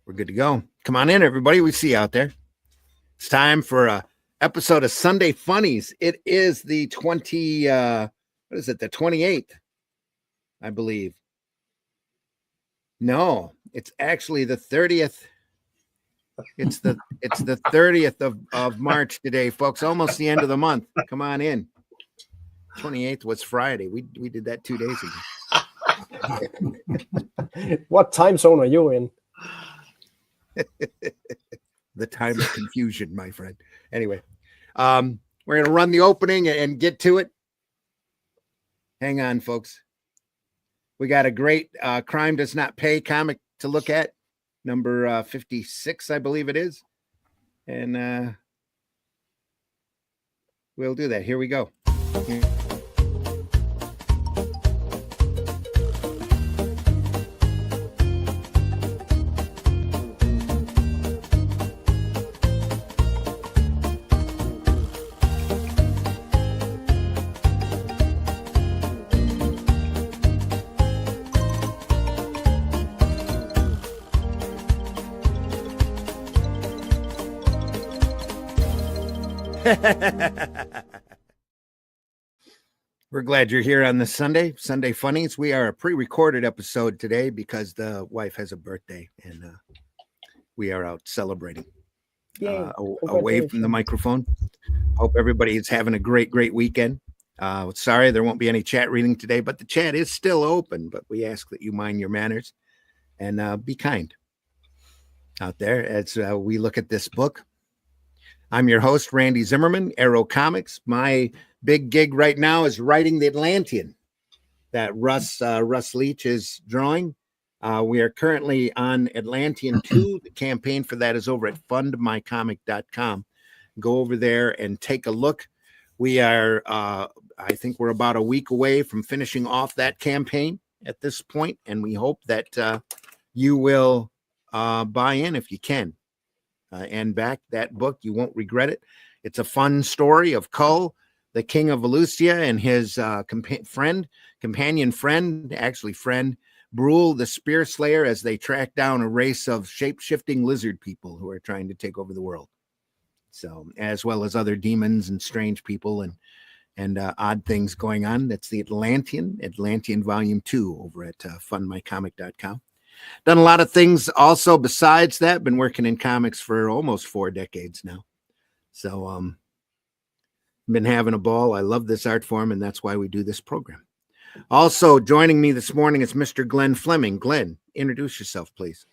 We're good to go. Come on in, everybody. We see you out there. It's time for a episode of Sunday Funnies. It is the 28th, I believe. No, it's actually the 30th. It's the 30th of March today, folks. Almost the end of the month. Come on in. 28th was Friday. We did that 2 days ago. What time zone are you in? The time of confusion, my friend. Anyway, we're going to run the opening and get to it. Hang on, folks. We got a great Crime Does Not Pay comic to look at. Number 56, I believe it is. And we'll do that. Here we go. We're glad you're here on this Sunday Funnies. We are a pre-recorded episode today because the wife has a birthday and we are out celebrating away from the microphone. Hope everybody is having a great weekend. Sorry, there won't be any chat reading today, but the chat is still open, but we ask that you mind your manners and be kind out there as we look at this book. I'm your host, Randy Zimmerman, Arrow Comics. My big gig right now is writing the Atlantean that Russ Leach is drawing. We are currently on Atlantean 2. The campaign for that is over at fundmycomic.com. Go over there and take a look. We are, I think we're about a week away from finishing off that campaign at this point, and we hope that you will buy in if you can. And back that book. You won't regret it. It's a fun story of Kull, the king of Valusia, and his companion friend, Brule, the spear slayer, as they track down a race of shape-shifting lizard people who are trying to take over the world. So, as well as other demons and strange people and odd things going on. That's the Atlantean Volume 2 over at fundmycomic.com. Done a lot of things also besides that. Been working in comics for almost 4 decades now. So been having a ball. I love this art form, and that's why we do this program. Also joining me this morning is Mr. Glenn Fleming. Glenn, introduce yourself, please.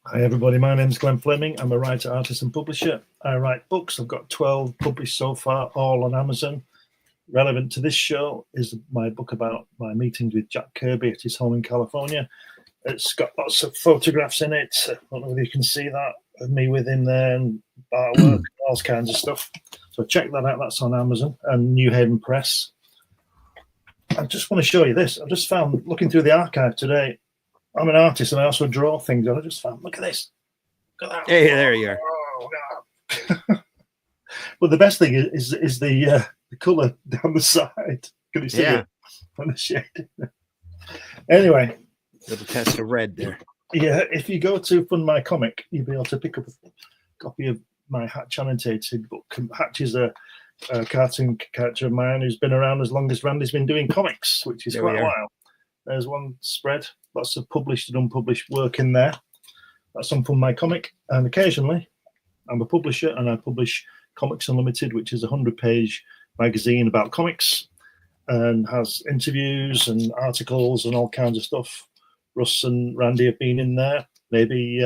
Hi, everybody. My name is Glenn Fleming. I'm a writer, artist, and publisher. I write books. I've got 12 published so far, all on Amazon. Relevant to this show is my book about my meetings with Jack Kirby at his home in California. It's got lots of photographs in it. I don't know whether you can see that, of me with him there and artwork, all kinds of stuff. So check that out. That's on Amazon and New Haven Press. I just want to show you this. I just found, looking through the archive today, I'm an artist and I also draw things. And I just found, look at this. Look at that. Hey, there you are. Oh, God. But the best thing is the colour down the side. Can you see it on the shade? Anyway. Little test of red there. Yeah, if you go to Fund My Comic, you'll be able to pick up a copy of my Hatch annotated book. Hatch is a cartoon character of mine who's been around as long as Randy's been doing comics, which is quite a while. There's one spread, lots of published and unpublished work in there. That's on Fund My Comic. And occasionally, I'm a publisher and I publish Comics Unlimited, which is a 100-page magazine about comics and has interviews and articles and all kinds of stuff. Russ and Randy have been in there. Maybe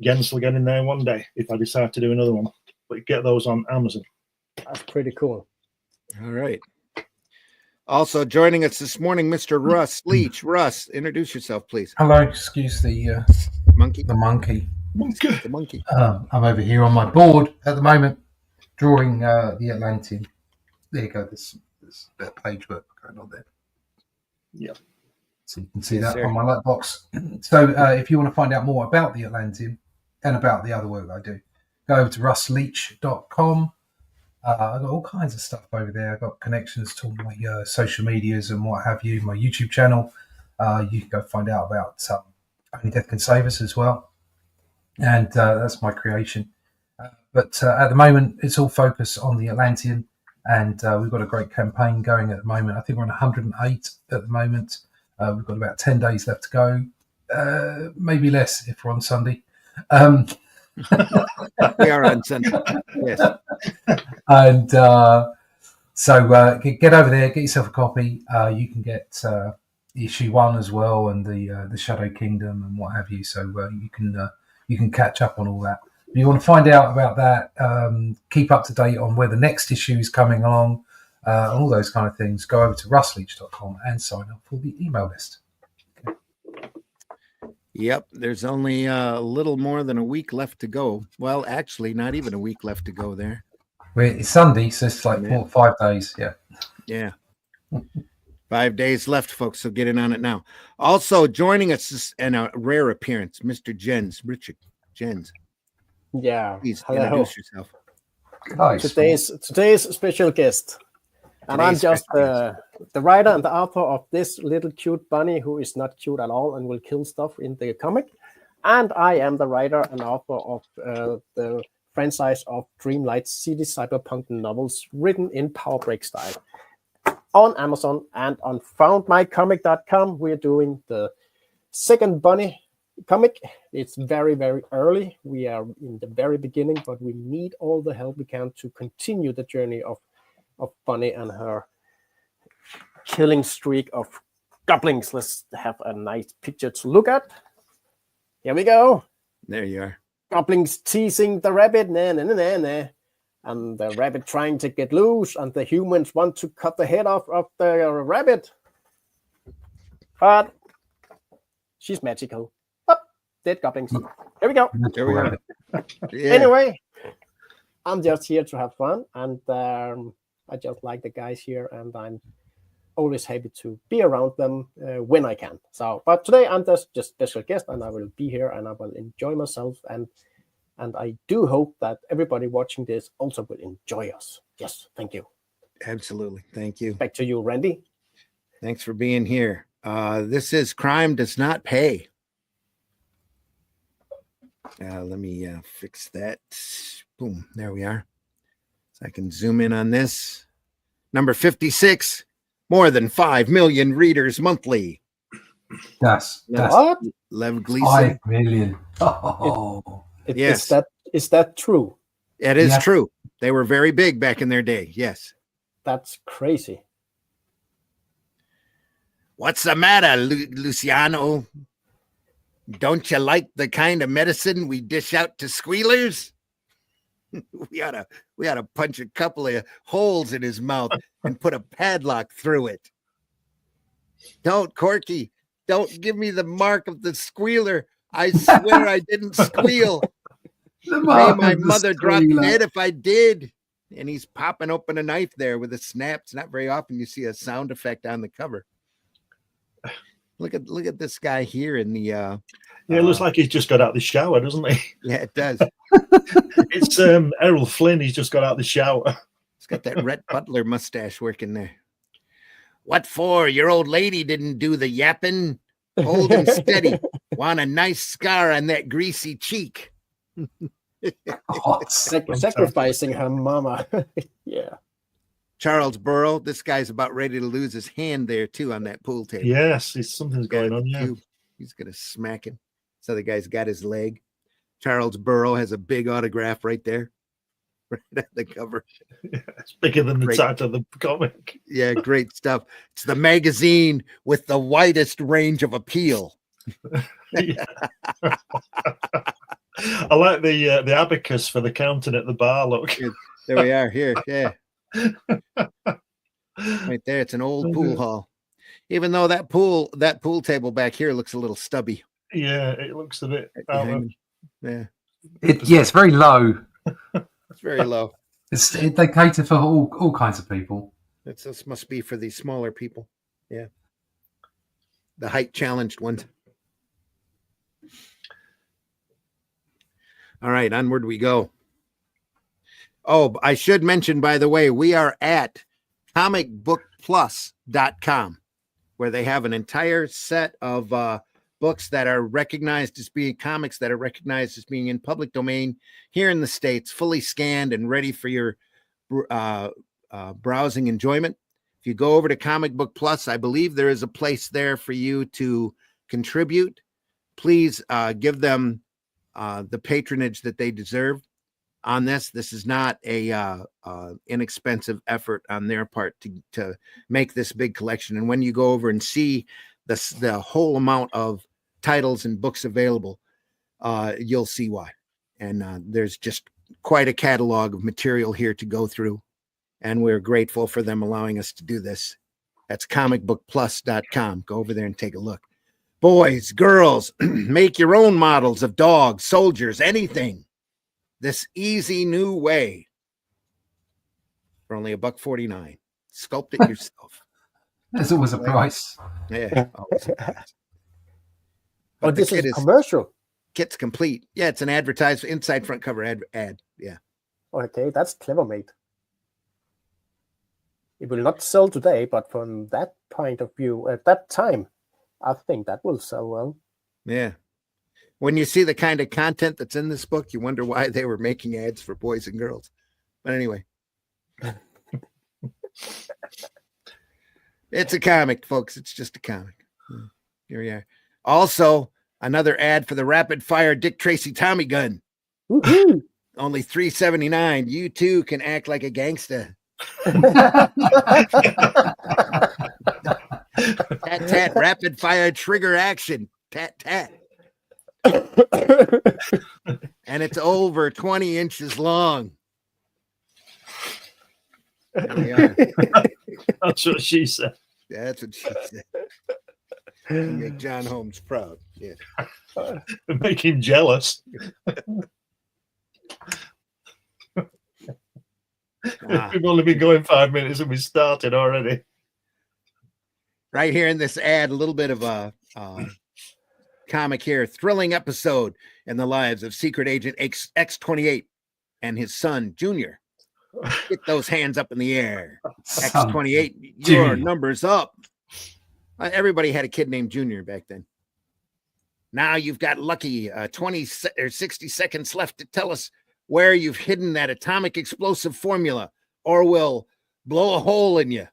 Jens will get in there one day if I decide to do another one. But get those on Amazon. That's pretty cool. All right. Also joining us this morning, Mr. Russ Leach. Russ, introduce yourself, please. Hello. Excuse the monkey. The monkey. The monkey. I'm over here on my board at the moment, drawing the Atlantean. There you go. There's a bit of page work going on there. Yeah. So you can see that on my letterbox. So if you want to find out more about the Atlantean and about the other work I do, go over to russleach.com. I've got all kinds of stuff over there. I've got connections to all my social medias and what have you, my YouTube channel. You can go find out about Only Death Can Save Us as well. and that's my creation. But at the moment, it's all focused on the Atlantean, and we've got a great campaign going at the moment. I think we're on 108 at the moment. We've got about 10 days left to go, maybe less if we're on Sunday. We are on Sunday. Yes. And so get over there, get yourself a copy. You can get issue 1 as well, and the Shadow Kingdom and what have you. So you can catch up on all that. If you want to find out about that, keep up to date on where the next issue is coming along, and all those kind of things, go over to russleach.com and sign up for the email list. Yep, there's only a little more than a week left to go. Well, actually, not even a week left to go there. It's Sunday, so it's like 4 or 5 days. Yeah. Yeah. 5 days left, folks, so get in on it now. Also, joining us in a rare appearance, Mr. Richard Jens. Yeah. Please Hello. introduce yourself. Nice. Today's special guest. And I'm just the writer and the author of this little cute bunny who is not cute at all and will kill stuff in the comic. And I am the writer and author of the franchise of Dreamlight City cyberpunk novels written in Power Break style. On Amazon and on foundmycomic.com, we're doing the second bunny comic. It's very, very early. We are in the very beginning, but we need all the help we can to continue the journey of Bunny and her killing streak of goblins. Let's have a nice picture to look at. Here we go. There you are. Goblins teasing the rabbit, and the rabbit trying to get loose, and the humans want to cut the head off of the rabbit. But she's magical. Oh, dead goblins. Here we go. There we are. Yeah. Anyway, I'm just here to have fun, and I just like the guys here, and I'm always happy to be around them when I can. So, but today I'm just special guest, and I will be here, and I will enjoy myself, and I do hope that everybody watching this also will enjoy us. Yes, thank you. Absolutely. Thank you. Back to you, Randy. Thanks for being here. This is Crime Does Not Pay. Let me fix that. Boom. There we are. So I can zoom in on this. Number 56, more than 5 million readers monthly. That's What? Lev Gleason. 5 million. Oh. Yes. Is that true? It is Yeah. true. They were very big back in their day. Yes. That's crazy. What's the matter, Luciano? Don't you like the kind of medicine we dish out to squealers? We ought to punch a couple of holes in his mouth and put a padlock through it. Don't, Corky. Don't give me the mark of the squealer. I swear I didn't squeal. May my mother drop dead if I did. And he's popping open a knife there with a snap. It's not very often you see a sound effect on the cover. Look at this guy here in the Yeah, it looks like he's just got out of the shower, doesn't he? yeah, it does. It's Errol Flynn. He's just got out of the shower. He's got that Rhett Butler mustache working there. What for? Your old lady didn't do the yapping. Hold him steady. Want a nice scar on that greasy cheek. Sacrificing her mama. Yeah. Charles Burrow, this guy's about ready to lose his hand there too on that pool table. Yes, something's going on. Yeah, he's gonna smack him. This other guy's got his leg. Charles Burrow has a big autograph right there, right at the cover. Yeah, it's bigger than the title of the comic. Yeah, great stuff. It's the magazine with the widest range of appeal. I like the abacus for the counting at the bar. Look, there we are. Here, yeah, right there. It's an old pool hall. Even though that pool table back here looks a little stubby. Yeah, it looks a bit. Yeah, it's very low. It's very low. They cater for all kinds of people. This must be for these smaller people. Yeah, the height challenged ones. All right, onward we go. Oh, I should mention, by the way, we are at comicbookplus.com, where they have an entire set of books that are recognized as being comics that are recognized as being in public domain here in the States, fully scanned and ready for your browsing enjoyment. If you go over to Comic Book Plus, I believe there is a place there for you to contribute. Please give them the patronage that they deserve on this. This is not a inexpensive effort on their part to make this big collection. And when you go over and see the whole amount of titles and books available, you'll see why. And there's just quite a catalog of material here to go through. And we're grateful for them allowing us to do this. That's comicbookplus.com. Go over there and take a look. Boys, girls, make your own models of dogs, soldiers, anything. This easy new way for only $1.49. Sculpt it yourself. There's always a price. Yeah. Oh, this is a commercial. Kit's complete. Yeah, it's an advertised inside front cover ad. Yeah. Okay, that's clever made. It will not sell today, but from that point of view, at that time, I think that will sell well. Yeah. When you see the kind of content that's in this book, you wonder why they were making ads for boys and girls. But anyway. It's a comic, folks. It's just a comic. Here we are. Also, another ad for the rapid fire Dick Tracy Tommy gun. Only $3.79. You too can act like a gangster. Tat tat, rapid fire trigger action. Tat tat. And it's over 20 inches long. There we are. That's what she said. That's what she said. You make John Holmes proud. Yeah. Make him jealous. We've only been going 5 minutes and we started already. Right here in this ad, a little bit of a comic here. Thrilling episode in the lives of Secret Agent X-28 and his son, Junior. Get those hands up in the air. X-28, your number's up. Everybody had a kid named Junior back then. Now you've got lucky 20 or 60 seconds left to tell us where you've hidden that atomic explosive formula, or we'll blow a hole in you.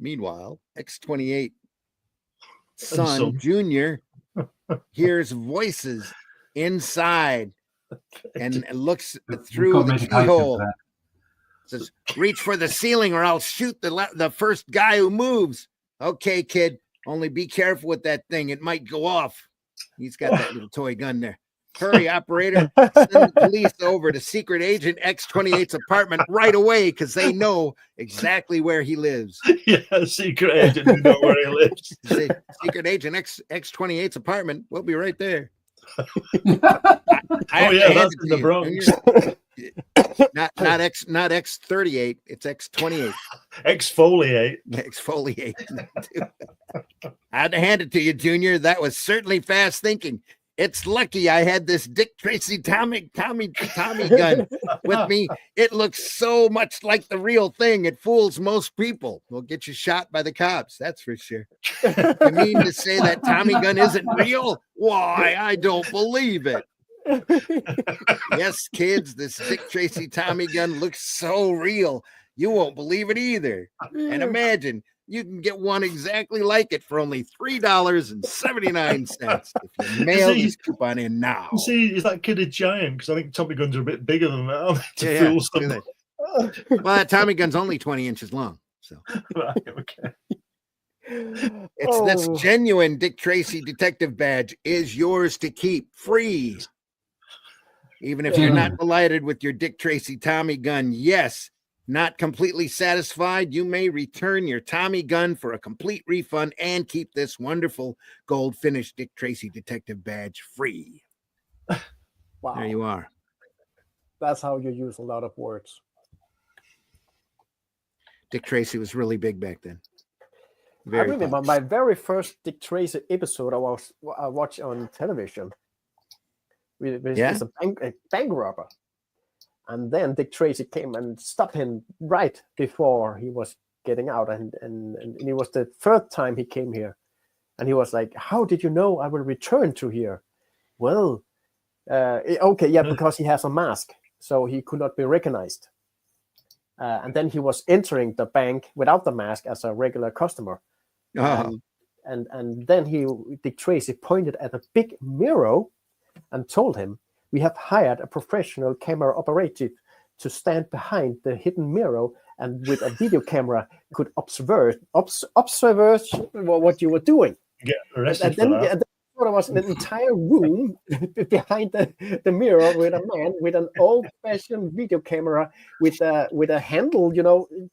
Meanwhile, X-28 son Junior hears voices inside and looks through the keyhole. Says, reach for the ceiling or I'll shoot the first guy who moves. Okay, kid, only be careful with that thing. It might go off. He's got that little toy gun there. Hurry, operator. Send the police over to Secret Agent X-28's apartment right away because they know exactly where he lives. Yeah, Secret Agent know where he lives. Secret Agent X-28's apartment. We'll be right there. That's in the Bronx. Not X-38. It's X-28. Exfoliate. Exfoliate. I had to hand it to you, Junior. That was certainly fast thinking. It's lucky I had this Dick Tracy Tommy gun with me. It looks so much like the real thing. It fools most people. We'll get you shot by the cops. That's for sure. You mean to say that Tommy gun isn't real? Why, I don't believe it. Yes, kids, this Dick Tracy Tommy gun looks so real. You won't believe it either. And imagine, you can get one exactly like it for only $3.79 if you mail this coupon in now. See, is that kid a giant? Because I think Tommy guns are a bit bigger than that. Well, that Tommy gun's only 20 inches long. So right, okay. It's this genuine Dick Tracy detective badge is yours to keep free. Even if you're not delighted with your Dick Tracy Tommy gun, yes. Not completely satisfied, you may return your Tommy gun for a complete refund and keep this wonderful gold finished Dick Tracy detective badge free. Wow. There you are. That's how you use a lot of words. Dick Tracy was really big back then. I remember my very first Dick Tracy episode I watched on television. It was a bank robber. And then Dick Tracy came and stopped him right before he was getting out. And it was the third time he came here. And he was like, how did you know I will return to here? Well, okay, yeah, because he has a mask, so he could not be recognized. And then he was entering the bank without the mask as a regular customer. Oh. And then Dick Tracy pointed at a big mirror and told him, we have hired a professional camera operative to stand behind the hidden mirror and with a video camera could observe what you were doing. Get arrested And then, for that. there was an entire room behind the mirror with a man with an old-fashioned video camera with a handle,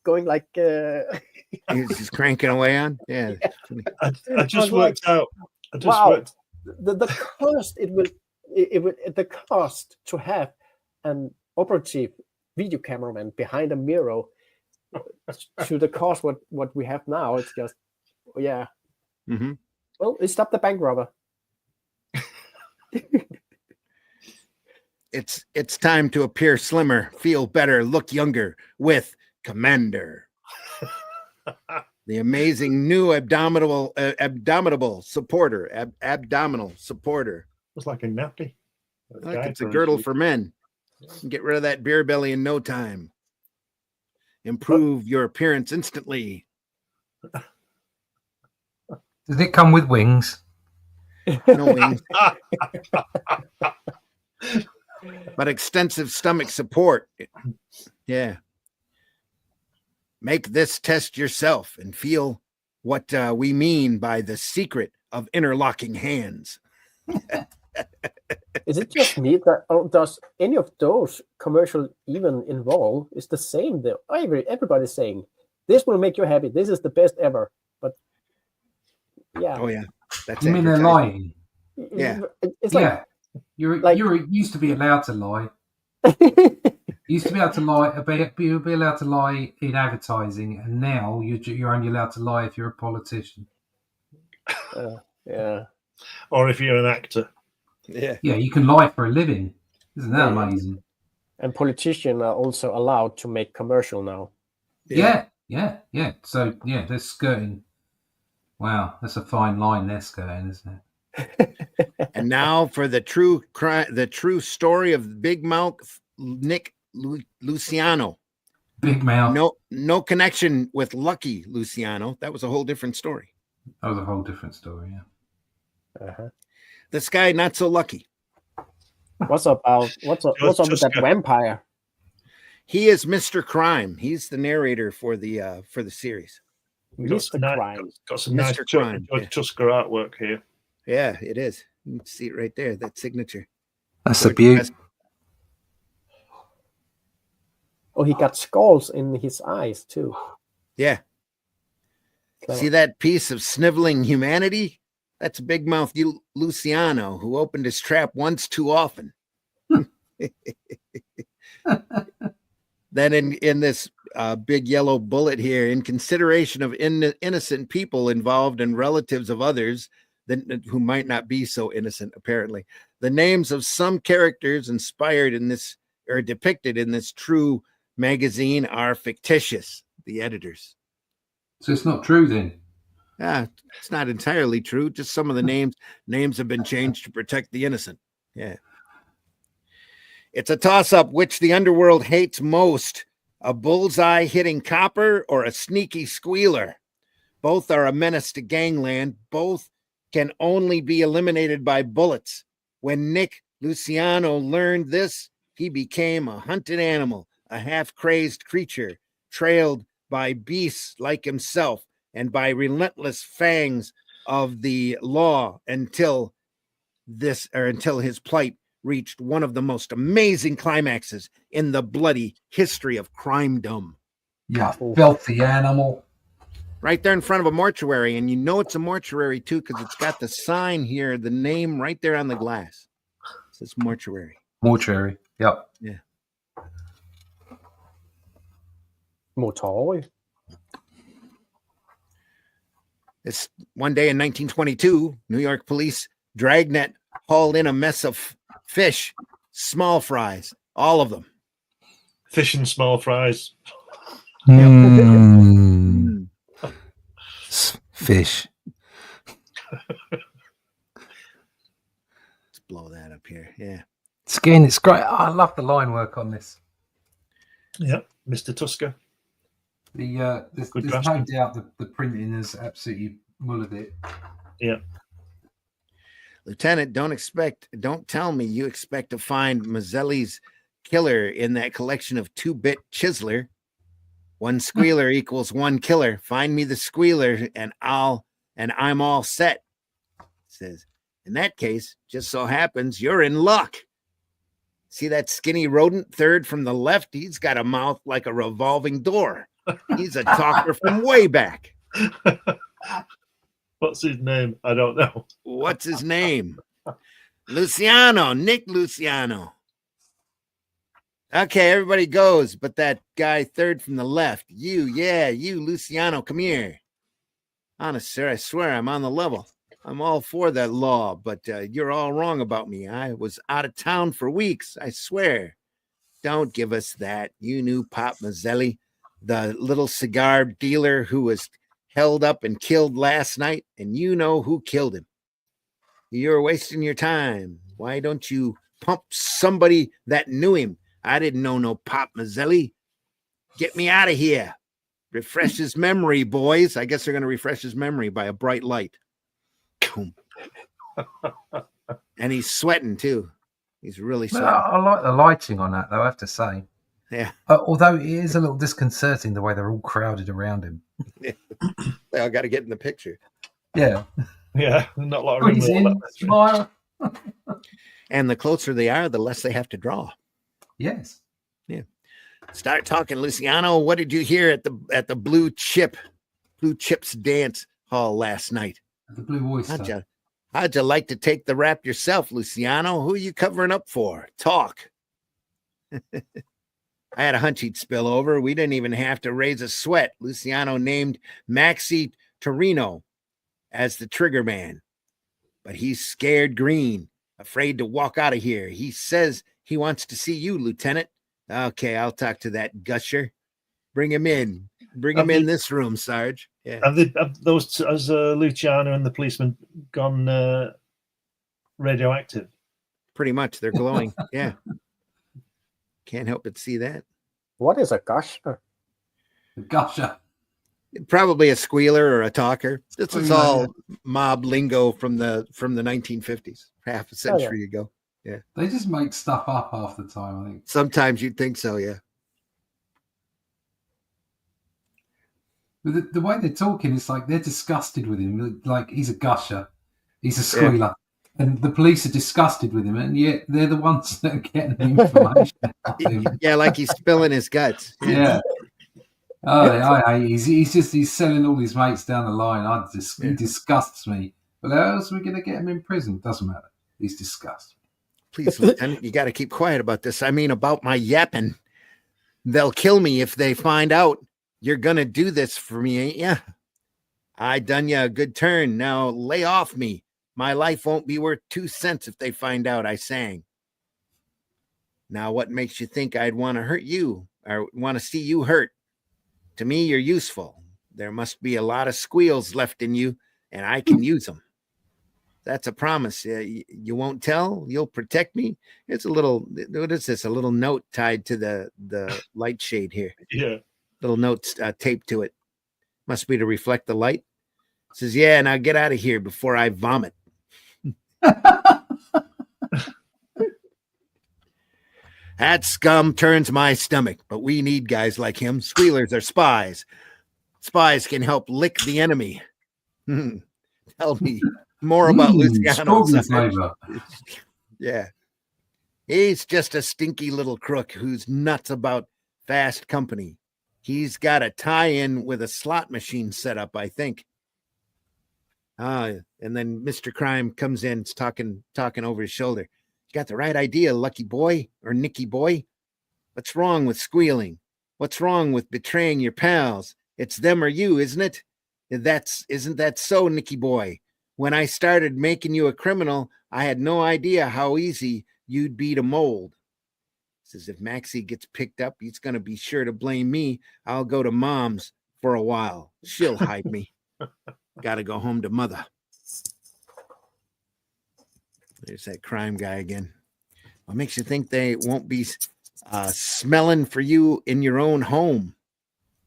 going like. He's just cranking away on. Yeah. I just worked out. The cost the cost to have an operative video cameraman behind a mirror to the cost what we have now. It's just Mm-hmm. Well, it stopped the bank robber. It's time to appear slimmer, feel better, look younger with Commander. The amazing new abdominal supporter. Abdominal supporter. It's like a nappy. Like it's a girdle for men. Get rid of that beer belly in no time. Improve your appearance instantly. Does it come with wings? No wings. But extensive stomach support. Yeah. Make this test yourself and feel what we mean by the secret of interlocking hands. Is it just me that does any of those commercials even involve? It's the same though. Everybody's saying this will make you happy. This is the best ever. But yeah. Oh yeah. That's you mean they're lying? Yeah. It's like you used to be allowed to lie. You used to be able to lie. You'll be allowed to lie in advertising, and now you're only allowed to lie if you're a politician. Yeah. Or if you're an actor. Yeah. Yeah, you can lie for a living. Isn't that amazing? And politicians are also allowed to make commercial now. Yeah. So they're skirting. Wow, that's a fine line they're skirting, isn't it? And now for the true story of Big Mouth Nick Luciano. Big Mouth. No connection with Lucky Luciano. That was a whole different story. That was a whole different story. Yeah. Uh-huh. This guy not so lucky. What's up with that vampire? He is Mr. Crime. He's the narrator for the series. Mr. Crime. Got some nice George Tusker artwork here. Yeah, it is. You can see it right there. That signature. That's a beaut. Oh, he got skulls in his eyes too. Yeah. Clever. See that piece of sniveling humanity? That's Big Mouth Luciano, who opened his trap once too often. Then in this big yellow bullet here, in consideration of innocent people involved and relatives of others who might not be so innocent, apparently, the names of some characters inspired in this or depicted in this true magazine are fictitious. The editors. So it's not true then? It's not entirely true. Just some of the names have been changed to protect the innocent. Yeah. It's a toss-up which the underworld hates most, a bullseye hitting copper or a sneaky squealer. Both are a menace to gangland. Both can only be eliminated by bullets. When Nick Luciano learned this, he became a hunted animal, a half-crazed creature, trailed by beasts like himself and by relentless fangs of the law until his plight reached one of the most amazing climaxes in the bloody history of crimedom. Yeah, filthy animal. Right there in front of a mortuary, and you know it's a mortuary too because it's got the sign here, the name right there on the glass. It says mortuary. Mortuary, yep. Yeah. Mortuary. It's one day in 1922, New York police dragnet hauled in a mess of fish, small fries, all of them. Fish and small fries. Fish. Let's blow that up here. Yeah. Skin, it's great. I love the line work on this. Yeah, Mr. Tusker. There's no doubt the printing has absolutely mullered it. Yeah. Lieutenant, don't tell me you expect to find Mazzelli's killer in that collection of 2-bit chiseler. 1 squealer equals 1 killer. Find me the squealer and I'm all set. Says, in that case, just so happens you're in luck. See that skinny rodent third from the left? He's got a mouth like a revolving door. He's a talker from way back. What's his name? I don't know. What's his name? Luciano, Nick Luciano. Okay, everybody goes, but that guy third from the left. You, Luciano, come here. Honest, sir, I swear I'm on the level. I'm all for that law, but you're all wrong about me. I was out of town for weeks, I swear. Don't give us that. You knew Pop Mazzelli, the little cigar dealer who was held up and killed last night, and you know who killed him. You're wasting your time. Why don't you pump somebody that knew him? I didn't know no Pop Mazzelli. Get me out of here. Refresh his memory, boys. I guess they're going to refresh his memory by a bright light. And he's sweating too. He's really sweating. I like the lighting on that, though, I have to say. Yeah. Although it is a little disconcerting the way they're all crowded around him. They all got to get in the picture. Yeah. Yeah, not a lot of room. Smile. And the closer they are, the less they have to draw. Yes. Yeah. Start talking, Luciano. What did you hear at the Blue Chips dance hall last night? The Blue Oyster. How'd you like to take the rap yourself, Luciano? Who are you covering up for? Talk. I had a hunch he'd spill over. We didn't even have to raise a sweat. Luciano named Maxi Torino as the trigger man, but he's scared green, afraid to walk out of here. He says he wants to see you, Lieutenant. Okay, I'll talk to that gusher. Bring him in. Bring him in this room, Sarge. Yeah. Have those, has Luciano and the policeman gone radioactive? Pretty much. They're glowing. Yeah. Can't help but see that. What is a gusher? A gusher. Probably a squealer or a talker. This is all mob lingo from the 1950s, half a century ago. Yeah. They just make stuff up half the time, I think. Sometimes you'd think so, yeah. But the way they're talking, it's like they're disgusted with him. Like, he's a gusher. He's a squealer. Yeah. And the police are disgusted with him, and yet they're the ones that are getting the information. Yeah, like he's spilling his guts. Yeah. Oh, he's selling all his mates down the line. He disgusts me. But how else are we going to get him in prison? Doesn't matter. He's disgusted. Please, Lieutenant, you got to keep quiet about this. I mean, about my yapping. They'll kill me if they find out you're going to do this for me, ain't ya? I done you a good turn. Now lay off me. My life won't be worth 2 cents if they find out I sang. Now, what makes you think I'd want to hurt you or want to see you hurt? To me, you're useful. There must be a lot of squeals left in you, and I can use them. That's a promise. You won't tell? You'll protect me? It's a little, what is this? A little note tied to the light shade here. Yeah. Little notes taped to it. Must be to reflect the light. It says, yeah, now get out of here before I vomit. That scum turns my stomach, but we need guys like him. Squealers are spies. Spies can help lick the enemy. Tell me more about Luciano. Yeah. He's just a stinky little crook who's nuts about fast company. He's got a tie-in with a slot machine set up, I think. And then Mr. Crime comes in, talking over his shoulder. You got the right idea, Lucky Boy or Nicky Boy. What's wrong with squealing? What's wrong with betraying your pals? It's them or you, isn't it? Isn't that so, Nicky Boy? When I started making you a criminal, I had no idea how easy you'd be to mold. Says if Maxie gets picked up, he's going to be sure to blame me. I'll go to Mom's for a while. She'll hide me. Got to go home to Mother. There's that crime guy again. What makes you think they won't be smelling for you in your own home?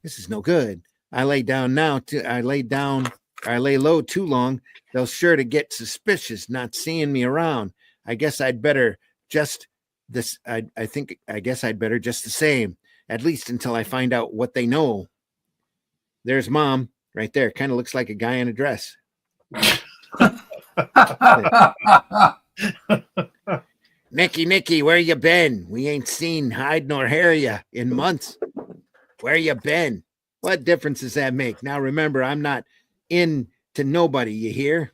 This is no good. I lay low too long. They'll sure to get suspicious not seeing me around. I guess I'd better just this. I guess I'd better just the same, at least until I find out what they know. There's Mom right there. Kind of looks like a guy in a dress. Nicky, where you been? We ain't seen hide nor hair ya in months. Where you been? What difference does that make? Now remember, I'm not in to nobody, you hear?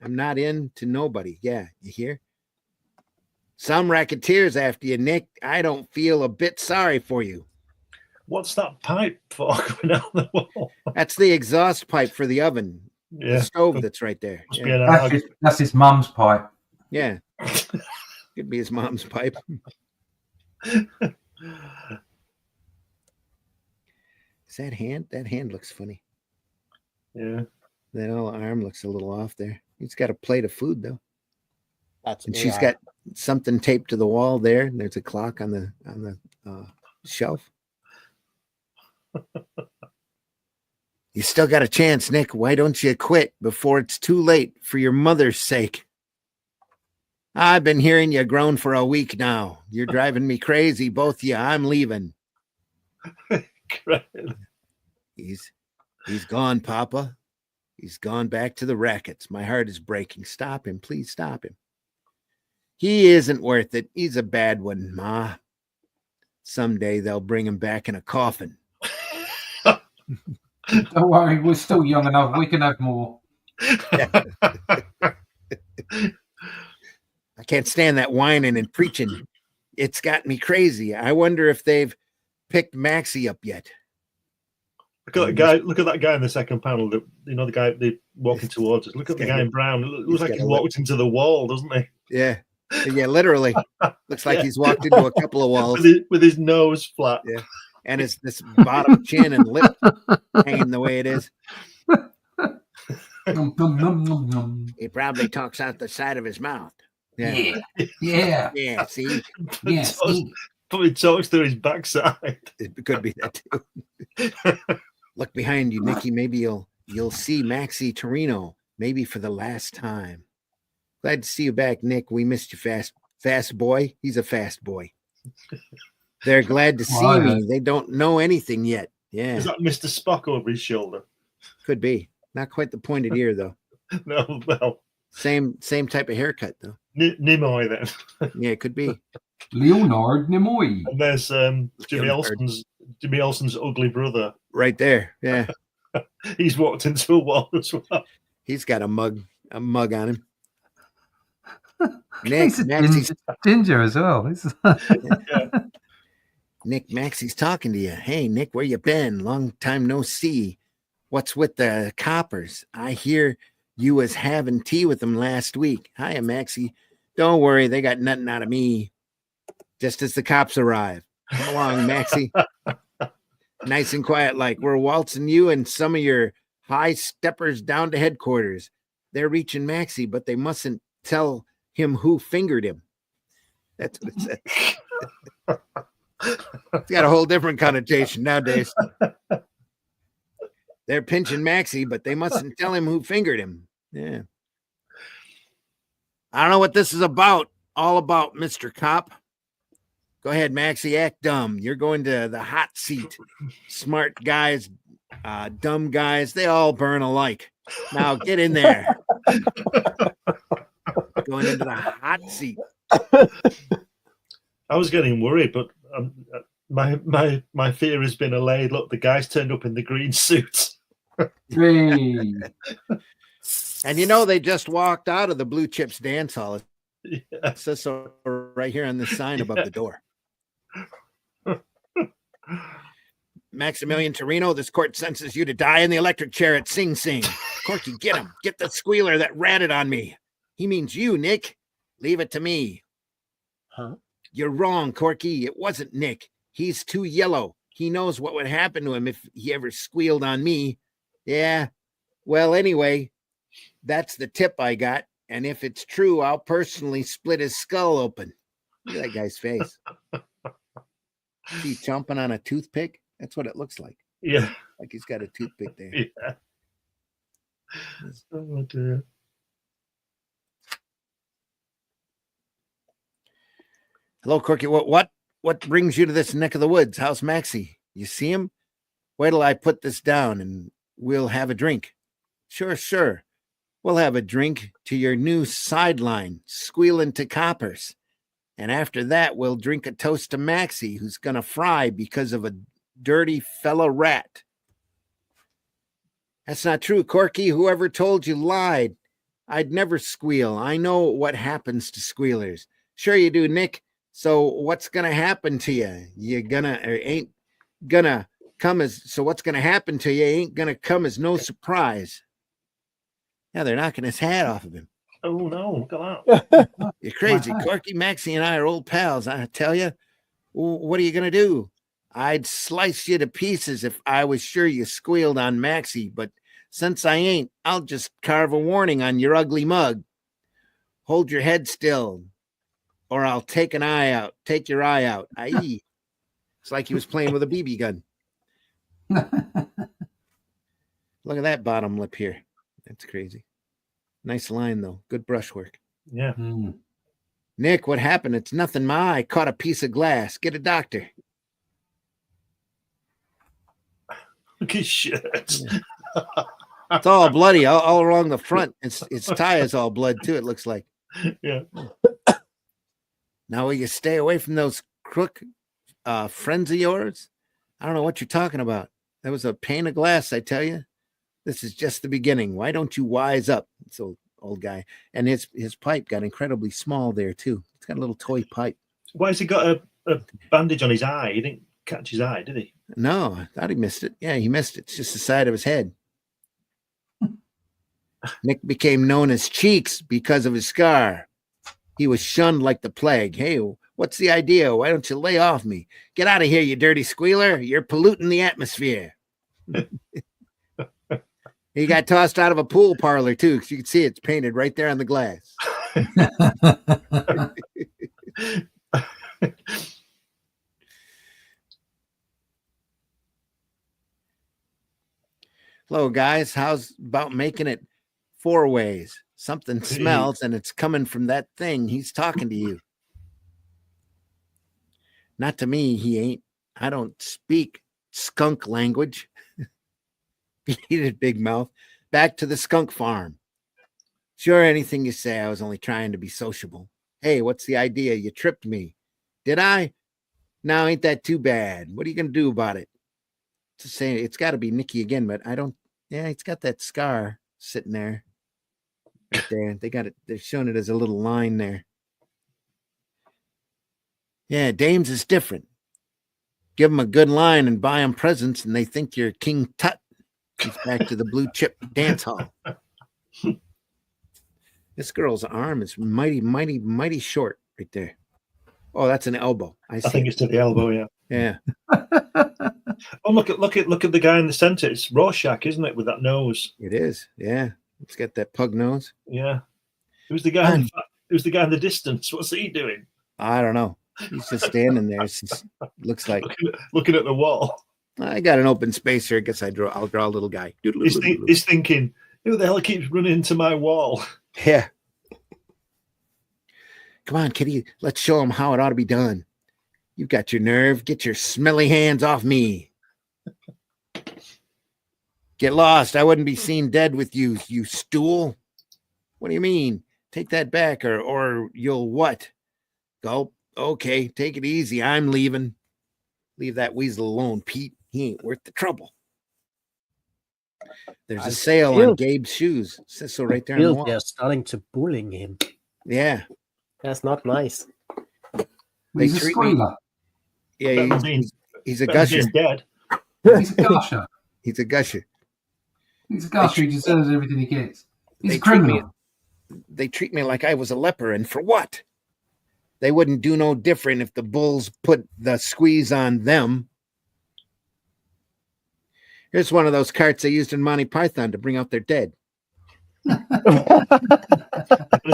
I'm not in to nobody. Yeah, you hear? Some racketeers after you, Nick. I don't feel a bit sorry for you. What's that pipe for going out the wall? That's the exhaust pipe for the oven. Yeah. The stove that's right there. Must Yeah. be That's his mum's pipe. Yeah. Could be his mom's pipe. Is that hand? That hand looks funny. Yeah. That whole arm looks a little off there. He's got a plate of food though. That's And she's got something taped to the wall there. And there's a clock on the shelf. You still got a chance, Nick. Why don't you quit before it's too late for your mother's sake? I've been hearing you groan for a week now. You're driving me crazy, both of you. I'm leaving. He's gone, Papa. He's gone back to the rackets. My heart is breaking. Stop him. Please stop him. He isn't worth it. He's a bad one, Ma. Someday they'll bring him back in a coffin. Don't worry, we're still young enough. We can have more. I can't stand that whining and preaching. It's got me crazy. I wonder if they've picked Maxie up yet. Look at that guy. Look at that guy in the second panel. The guy they walking towards us. Look at the guy in brown. It looks like he walked into the wall, doesn't he? Yeah, literally. Looks like he's walked into a couple of walls with his nose flat. Yeah, and it's this bottom chin and lip hanging the way it is. He probably talks out the side of his mouth. Yeah. See, Probably talks through his backside. It could be that too. Look behind you, Nicky. Maybe you'll see Maxie Torino, maybe for the last time. Glad to see you back, Nick. We missed you fast boy. He's a fast boy. They're glad to see me. They don't know anything yet. Yeah. Is that Mr. Spock over his shoulder? Could be. Not quite the pointed ear though. No, well. Same type of haircut though. Nimoy then. Yeah, it could be. Leonard Nimoy. And there's Jimmy Olsen's ugly brother. Right there. Yeah. He's walked into a wall as well. He's got a mug on him. Nick, Maxie's ginger as well. Nick, Maxie's talking to you. Hey, Nick, where you been? Long time no see. What's with the coppers? I hear you was having tea with them last week. Hiya, Maxie. Don't worry, they got nothing out of me. Just as the cops arrive. Come along, Maxie. Nice and quiet, like we're waltzing you and some of your high steppers down to headquarters. They're reaching Maxie, but they mustn't tell him who fingered him. That's what it says. It's got a whole different connotation nowadays. They're pinching Maxie, but they mustn't tell him who fingered him. Yeah. I don't know what this is all about, Mr. Cop. Go ahead, Maxie, act dumb. You're going to the hot seat. Smart guys, dumb guys, they all burn alike. Now get in there. Going into the hot seat. I was getting worried, but my fear has been allayed. Look, the guys turned up in the green suits. Hey. And they just walked out of the Blue Chips dance hall. Yeah. It says so right here on the sign above the door. Maximilian Torino, this court sentences you to die in the electric chair at Sing Sing. Corky, get him. Get the squealer that ratted on me. He means you, Nick. Leave it to me. Huh? You're wrong, Corky. It wasn't Nick. He's too yellow. He knows what would happen to him if he ever squealed on me. Yeah. Well, anyway, that's the tip I got. And if it's true, I'll personally split his skull open. Look at that guy's face. Is he chomping on a toothpick? That's what it looks like. Yeah. Like he's got a toothpick there. Yeah. Oh, dear. Hello, Corky. What brings you to this neck of the woods? How's Maxie? You see him? Wait till I put this down and we'll have a drink. Sure. We'll have a drink to your new sideline, squealing to coppers. And after that, we'll drink a toast to Maxie, who's going to fry because of a dirty fellow rat. That's not true, Corky. Whoever told you lied. I'd never squeal. I know what happens to squealers. Sure you do, Nick. So what's going to happen to you? You're gonna or ain't gonna come as, so what's going to happen to you ain't going to come as no surprise. Yeah, they're knocking his hat off of him. Oh, no, look at that. You're crazy, Corky. Maxie and I are old pals. I tell you, what are you going to do? I'd slice you to pieces if I was sure you squealed on Maxie, but since I ain't, I'll just carve a warning on your ugly mug. Hold your head still, or I'll take your eye out. Aye. It's like he was playing with a BB gun. Look at that bottom lip here. That's crazy. Nice line, though. Good brushwork. Yeah. Nick, what happened? It's nothing. My eye caught a piece of glass. Get a doctor. Look at his shirt. It's all bloody all along the front. Its tie is all blood, too, it looks like. Yeah. Now, will you stay away from those crook friends of yours? I don't know what you're talking about. That was a pane of glass, I tell you. This is just the beginning. Why don't you wise up? It's an old guy. And his pipe got incredibly small there, too. It's got a little toy pipe. Why has he got a bandage on his eye? He didn't catch his eye, did he? No, I thought he missed it. Yeah, he missed it. It's just the side of his head. Nick became known as Cheeks because of his scar. He was shunned like the plague. Hey, what's the idea? Why don't you lay off me? Get out of here, you dirty squealer. You're polluting the atmosphere. He got tossed out of a pool parlor, too, because you can see it's painted right there on the glass. Hello, guys. How's about making it 4 ways? Something smells, and it's coming from that thing. He's talking to you. Not to me, he ain't. I don't speak skunk language. Heated big mouth. Back to the skunk farm. Sure, anything you say. I was only trying to be sociable. Hey, what's the idea? You tripped me. Did I? No, ain't that too bad. What are you going to do about it? To say it's got to be Nicky again, but I don't. Yeah, it's got that scar sitting there. Right there. They got it. They're showing it as a little line there. Yeah, dames is different. Give them a good line and buy them presents, and they think you're King Tut. He's back to the blue chip dance hall. This girl's arm is mighty short right there. Oh, that's an elbow. I think it's to the elbow, yeah. Yeah. Oh, look at the guy in the center. It's Rorschach, isn't it, with that nose? It is, yeah. It's got that pug nose. Yeah. Who's the guy? Who's the guy in the distance? What's he doing? I don't know. He's just standing there. It looks like looking at the wall. I got an open space here. I guess I'll draw a little guy. He's thinking, who the hell keeps running into my wall? Yeah. Come on, kitty. Let's show him how it ought to be done. You've got your nerve. Get your smelly hands off me. Get lost. I wouldn't be seen dead with you, you stool. What do you mean? Take that back or you'll what? Gulp. Okay, take it easy. I'm leaving. Leave that weasel alone, Pete. He ain't worth the trouble. There's a sale on Gabe's shoes. It says so right there on the wall. They're starting to bullying him. Yeah. That's not nice. He's a squealer. Yeah, he's a gusher. He's dead. He's a gusher. He's a gusher. He's a gusher. He deserves everything he gets. He's a criminal. They treat me like I was a leper, and for what? They wouldn't do no different if the bulls put the squeeze on them. Here's one of those carts they used in Monty Python to bring out their dead. It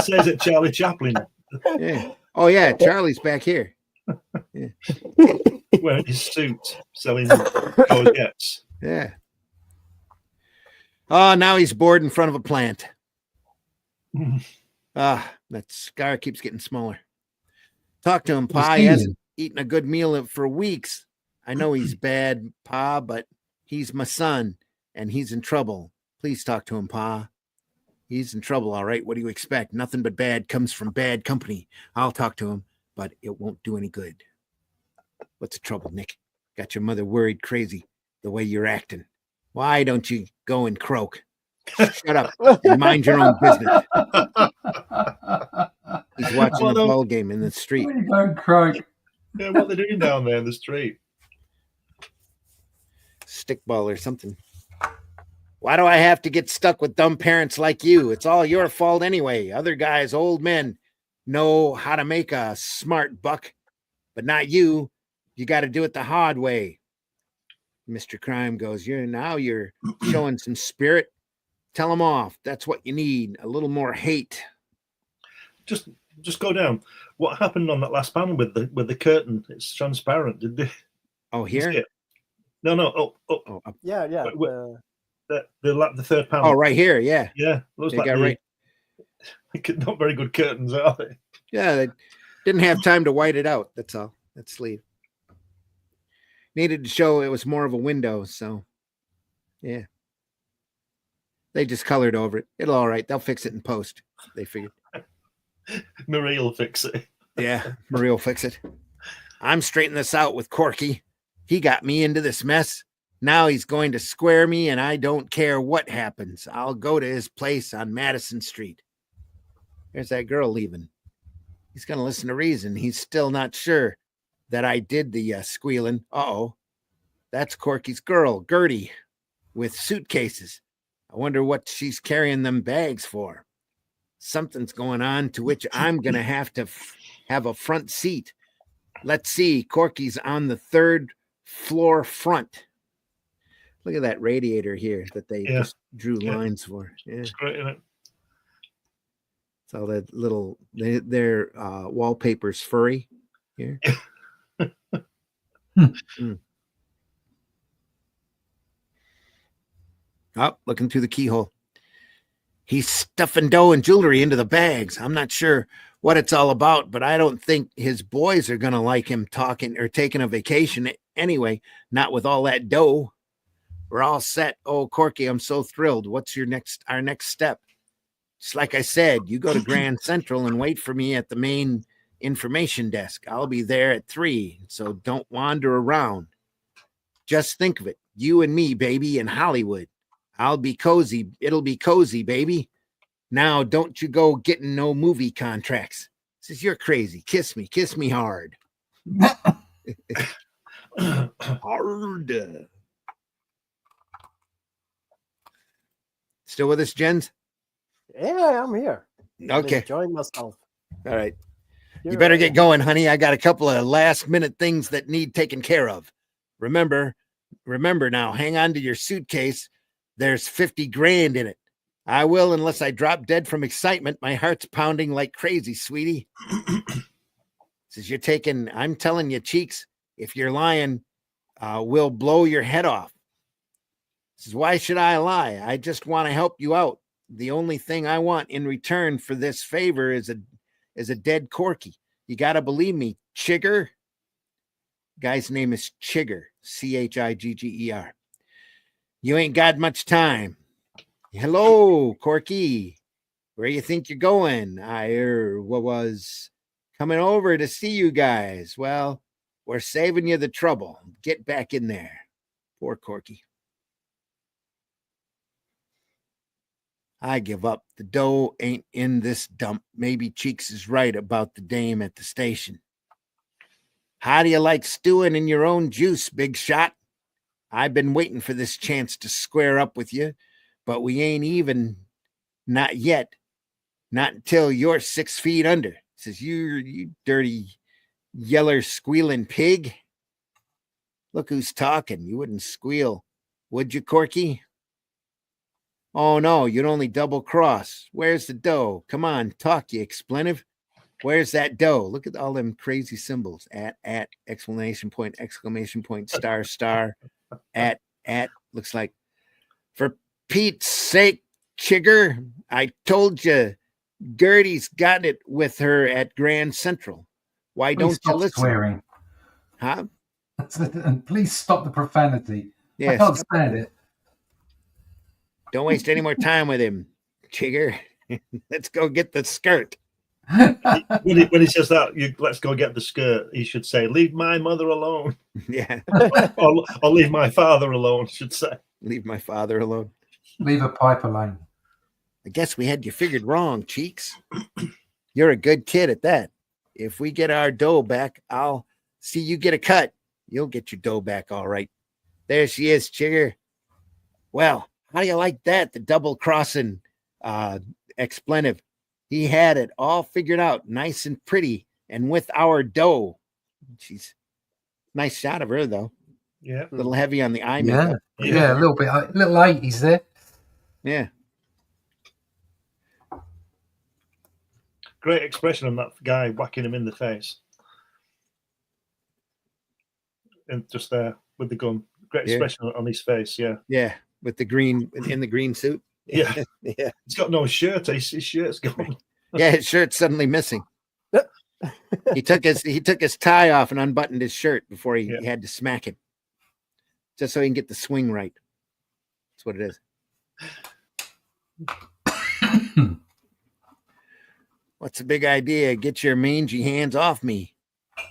says it Charlie Chaplin. Yeah. Oh yeah, Charlie's back here. Yeah. Wearing his suit, selling courgettes. Yeah. Oh, now he's bored in front of a plant. That scar keeps getting smaller. Talk to him, Pa. He hasn't eaten a good meal for weeks. I know he's bad, Pa, but he's my son, and he's in trouble. Please talk to him, Pa. He's in trouble, all right. What do you expect? Nothing but bad comes from bad company. I'll talk to him, but it won't do any good. What's the trouble, Nick? Got your mother worried crazy the way you're acting. Why don't you go and croak? Shut up and mind your own business. He's watching the ball game in the street. Where you go, croak? Yeah, what they're doing down there in the street? Stickball or something. Why do I have to get stuck with dumb parents like you? It's all your fault anyway. Other guys, old men, know how to make a smart buck, but not you. You got to do it the hard way. Mr. Crime goes, you're showing some spirit. Tell them off. That's what you need. A little more hate. Just go down. What happened on that last panel with the curtain? It's transparent. Did they? Oh, here? No. Oh, yeah. The third panel. Oh, right here. Yeah. Yeah. Looks they like got right. Not very good curtains, are they? Yeah, they didn't have time to white it out. That's all. That sleeve needed to show it was more of a window. So, yeah, they just colored over it. It'll all right. They'll fix it in post. They figured. Marie will fix it. Yeah, Marie will fix it. I'm straightening this out with Corky. He got me into this mess. Now he's going to square me, and I don't care what happens. I'll go to his place on Madison Street. There's that girl leaving. He's going to listen to reason. He's still not sure that I did the squealing. Uh-oh. That's Corky's girl, Gertie, with suitcases. I wonder what she's carrying them bags for. Something's going on to which I'm going to have a front seat. Let's see. Corky's on the 3rd floor front. Look at that radiator here that they just drew lines for. Yeah. It's great, isn't it? It's all that little, their wallpaper's furry here. Oh, looking through the keyhole. He's stuffing dough and jewelry into the bags. I'm not sure what it's all about, but I don't think his boys are going to like him talking or taking a vacation anyway, not with all that dough. We're all set. Oh, Corky, I'm so thrilled. What's our next step? Just like I said, you go to Grand Central and wait for me at the main information desk. I'll be there at 3, so don't wander around. Just think of it. You and me, baby, in Hollywood. I'll be cozy. It'll be cozy, baby. Now, don't you go getting no movie contracts. Says, you're crazy. Kiss me hard. Hard. Still with us, Jens? Yeah, I'm here. Okay. Enjoying myself. All right. You better get going, honey. I got a couple of last minute things that need taken care of. Remember now, hang on to your suitcase. There's 50 grand in it. I will, unless I drop dead from excitement. My heart's pounding like crazy, sweetie. Says I'm telling you, Cheeks, if you're lying, we'll blow your head off. Says, why should I lie? I just want to help you out. The only thing I want in return for this favor is a dead Corky. You got to believe me, Chigger. Guy's name is Chigger, Chigger. You ain't got much time. Hello, Corky. Where you think you're going? I was coming over to see you guys. Well, we're saving you the trouble. Get back in there. Poor Corky. I give up. The dough ain't in this dump. Maybe Cheeks is right about the dame at the station. How do you like stewing in your own juice, big shot? I've been waiting for this chance to square up with you, but we ain't even, not yet, not until you're 6 feet under. Says, you dirty, yeller, squealing pig. Look who's talking. You wouldn't squeal, would you, Corky? Oh no, you'd only double cross. Where's the dough? Come on, talk, you expletive. Where's that dough? Look at all them crazy symbols. At, exclamation point, star, at, looks like. For Pete's sake, Chigger, I told you Gertie's got it with her at Grand Central. Why don't you listen? Swearing. Huh? And please stop the profanity. Yeah, I can't stand it. Don't waste any more time with him, Chigger. Let's go get the skirt. When he says that, let's go get the skirt, he should say, leave my mother alone. Yeah. or leave my father alone, should say. Leave my father alone. Leave a pipe alone. I guess we had you figured wrong, Cheeks. You're a good kid at that. If we get our dough back, I'll see you get a cut. You'll get your dough back all right. There she is, Chigger. Well, how do you like that? The double-crossing expletive. He had it all figured out, nice and pretty, and with our dough. She's nice shot of her, though. Yeah. A little heavy on the eye makeup. Yeah, a little bit. A little 80s there. Yeah. Great expression on that guy whacking him in the face. And just there with the gun. Great expression on his face, yeah. Yeah, with the green, in the green suit. Yeah. Yeah. He's got no shirt. His shirt's gone. Yeah, his shirt's suddenly missing. He took his tie off and unbuttoned his shirt before he had to smack him. Just so he can get the swing right. That's what it is. What's the big idea? Get your mangy hands off me.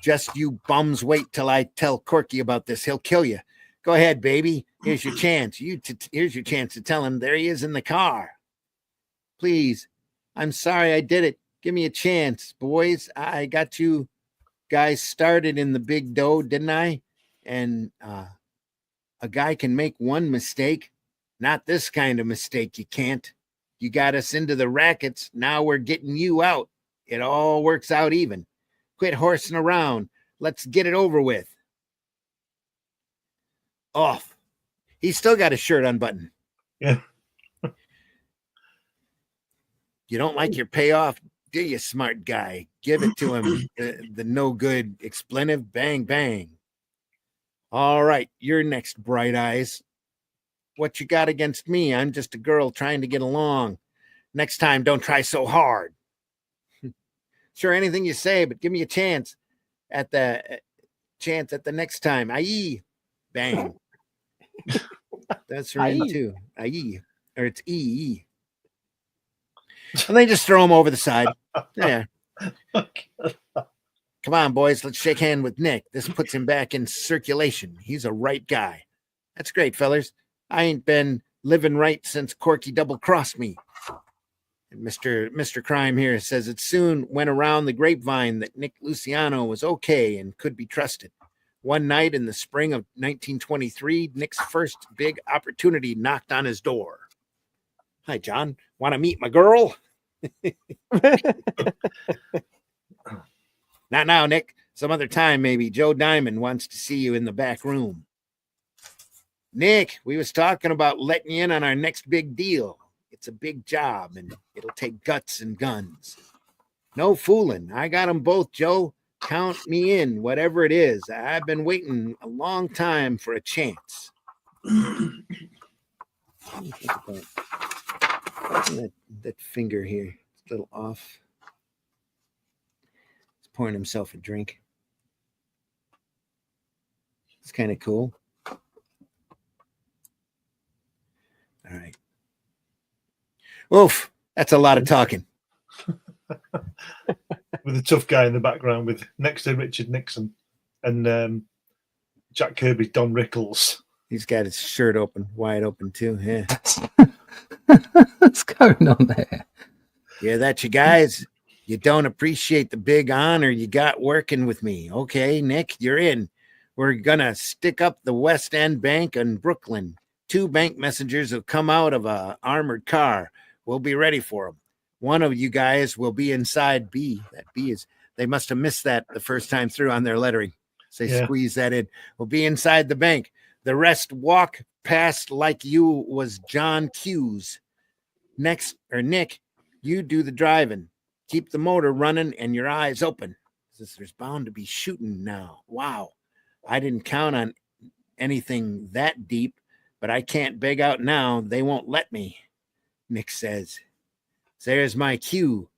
Just you bums wait till I tell Corky about this. He'll kill you. Go ahead, baby. Here's your chance. Here's your chance to tell him there he is in the car. Please. I'm sorry I did it. Give me a chance, boys. I got you guys started in the big dough, didn't I? And a guy can make one mistake. Not this kind of mistake. You can't. You got us into the rackets. Now we're getting you out. It all works out even. Quit horsing around. Let's get it over with. Off. He's still got his shirt unbuttoned. Yeah. You don't like your payoff, do you, smart guy? Give it to him. The no good expletive. Bang, bang. All right. You're next, Bright Eyes. What you got against me? I'm just a girl trying to get along. Next time, don't try so hard. Sure, anything you say, but give me a chance at the next time. Aye. Bang. That's her name too. Aye. Or it's E. And they just throw him over the side. Yeah. Come on, boys. Let's shake hands with Nick. This puts him back in circulation. He's a right guy. That's great, fellers. I ain't been living right since Corky double-crossed me. And Mr. Crime here says it soon went around the grapevine that Nick Luciano was okay and could be trusted. One night in the spring of 1923, Nick's first big opportunity knocked on his door. Hi, John. Want to meet my girl? Not now, Nick. Some other time, maybe. Joe Diamond wants to see you in the back room. Nick, we was talking about letting you in on our next big deal. It's a big job, and it'll take guts and guns. No fooling. I got them both, Joe. Count me in, whatever it is. I've been waiting a long time for a chance. That finger here, it's a little off. He's pouring himself a drink. It's kind of cool. All right. Oof, that's a lot of talking. With a tough guy in the background, with next to Richard Nixon and Jack Kirby's Don Rickles. He's got his shirt open, wide open too. Yeah. What's going on there? Yeah, that you guys. You don't appreciate the big honor you got working with me. Okay, Nick, you're in. We're gonna stick up the West End Bank in Brooklyn. 2 bank messengers will come out of a armored car. We'll be ready for them. One of you guys will be inside B. That B is, they must have missed that the first time through on their lettering. So they squeeze that in. We'll be inside the bank. The rest walk past like you was John Hughes. Nick, you do the driving. Keep the motor running and your eyes open. Says, there's bound to be shooting now. Wow. I didn't count on anything that deep, but I can't beg out now. They won't let me. Nick says, there's my cue.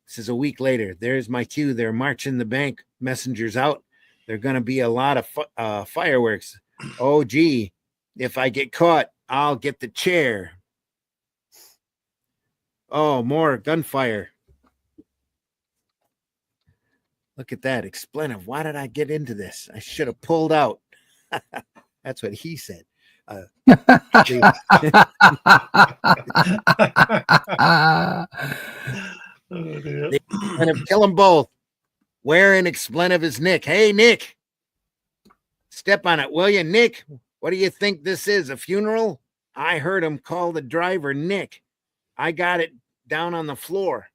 This is a week later. There's my cue. They're marching the bank messengers out. They're going to be a lot of fireworks. Oh, gee, if I get caught, I'll get the chair. Oh, more gunfire. Look at that. Explain. Why did I get into this? I should have pulled out. That's what he said. They kill them both. Where in expleniv is Nick? Hey, Nick. Step on it, will you, Nick? What do you think this is, a funeral? I heard him call the driver Nick. I got it down on the floor.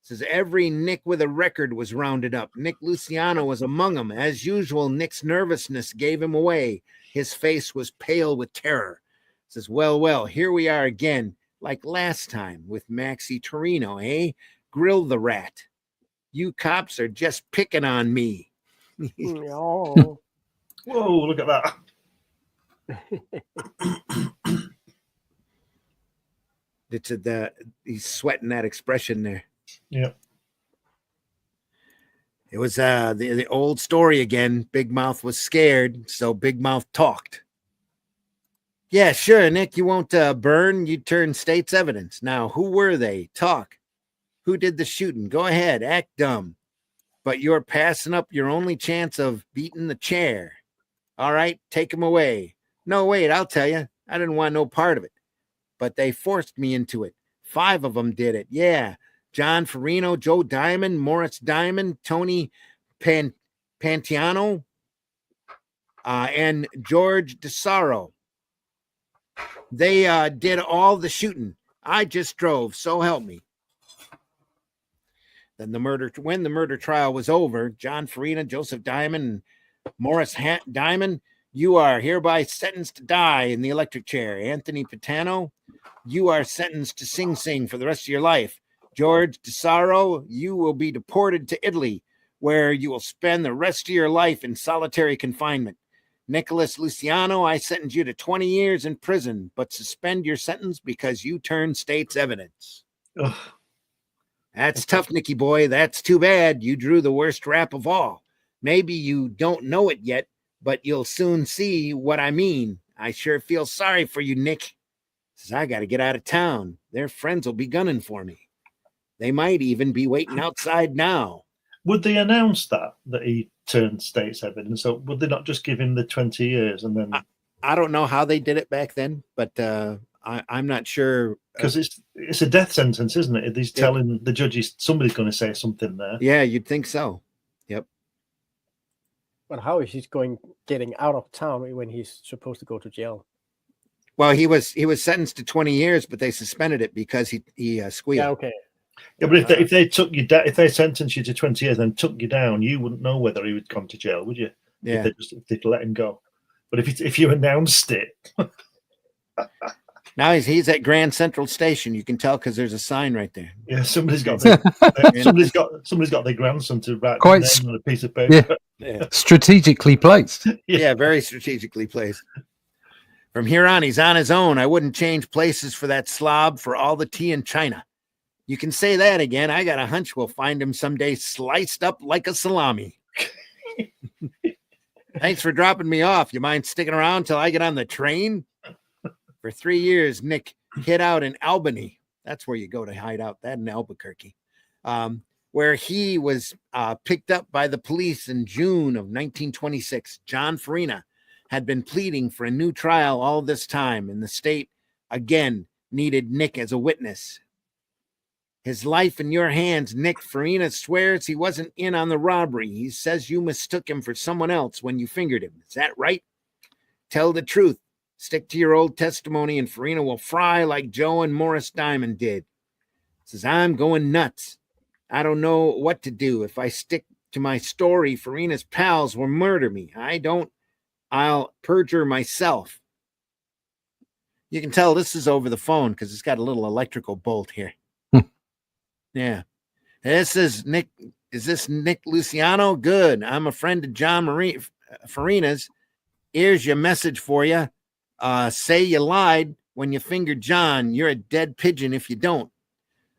Says every Nick with a record was rounded up. Nick Luciano was among them. As usual, Nick's nervousness gave him away. His face was pale with terror. Says, well, here we are again, like last time with Maxie Torino, eh? Grill the rat. You cops are just picking on me. Oh. Whoa, look at that. He's sweating that expression there. Yeah. It was the old story again. Big Mouth was scared, so Big Mouth talked. Yeah, sure, Nick, you won't burn. You turn state's evidence. Now, who were they? Talk. Who did the shooting? Go ahead, act dumb. But you're passing up your only chance of beating the chair. All right, take him away. No, wait, I'll tell you. I didn't want no part of it. But they forced me into it. 5 of them did it. Yeah. John Farino, Joe Diamond, Morris Diamond, Tony Pantiano, and George DeSaro. They did all the shooting. I just drove, so help me. Then when the murder trial was over, John Farina, Joseph Diamond, and Morris Diamond, you are hereby sentenced to die in the electric chair. Anthony Patano, you are sentenced to Sing Sing for the rest of your life. George DeSaro, you will be deported to Italy, where you will spend the rest of your life in solitary confinement. Nicholas Luciano, I sentence you to 20 years in prison, but suspend your sentence because you turned state's evidence. Ugh. That's tough, Nicky boy. That's too bad. You drew the worst rap of all. Maybe you don't know it yet, but you'll soon see what I mean. I sure feel sorry for you, Nick. Says, I got to get out of town. Their friends will be gunning for me. They might even be waiting outside now. Would they announce that he turned state's evidence? So would they not just give him the 20 years and then? I don't know how they did it back then, but I'm not sure. Because it's a death sentence, isn't it? He's telling the judges somebody's going to say something there. Yeah, you'd think so. Yep. But how is he getting out of town when he's supposed to go to jail? Well, he was sentenced to 20 years, but they suspended it because he squealed. Yeah, okay. Yeah, but if they took you down, if they sentenced you to 20 years and took you down, you wouldn't know whether he would come to jail, would you? Yeah. If they'd let him go. But if you announced it. Now he's at Grand Central Station. You can tell because there's a sign right there. Yeah, somebody's got their grandson to write Quite his name on a piece of paper. Yeah. Strategically placed. Yeah, very strategically placed. From here on, he's on his own. I wouldn't change places for that slob for all the tea in China. You can say that again. I got a hunch we'll find him someday sliced up like a salami. Thanks for dropping me off. You mind sticking around till I get on the train? For 3 years, Nick hid out in Albany. That's where you go to hide out, that in Albuquerque, where he was picked up by the police in June of 1926. John Farina had been pleading for a new trial all this time, and the state, again, needed Nick as a witness. His life in your hands, Nick. Farina swears he wasn't in on the robbery. He says you mistook him for someone else when you fingered him. Is that right? Tell the truth. Stick to your old testimony, and Farina will fry like Joe and Morris Diamond did. Says, I'm going nuts. I don't know what to do. If I stick to my story, Farina's pals will murder me. I'll perjure myself. You can tell this is over the phone because it's got a little electrical bolt here. Yeah. This is Nick. Is this Nick Luciano? Good. I'm a friend of John Farina's. Here's your message for you. Say you lied when you fingered John. You're a dead pigeon if you don't.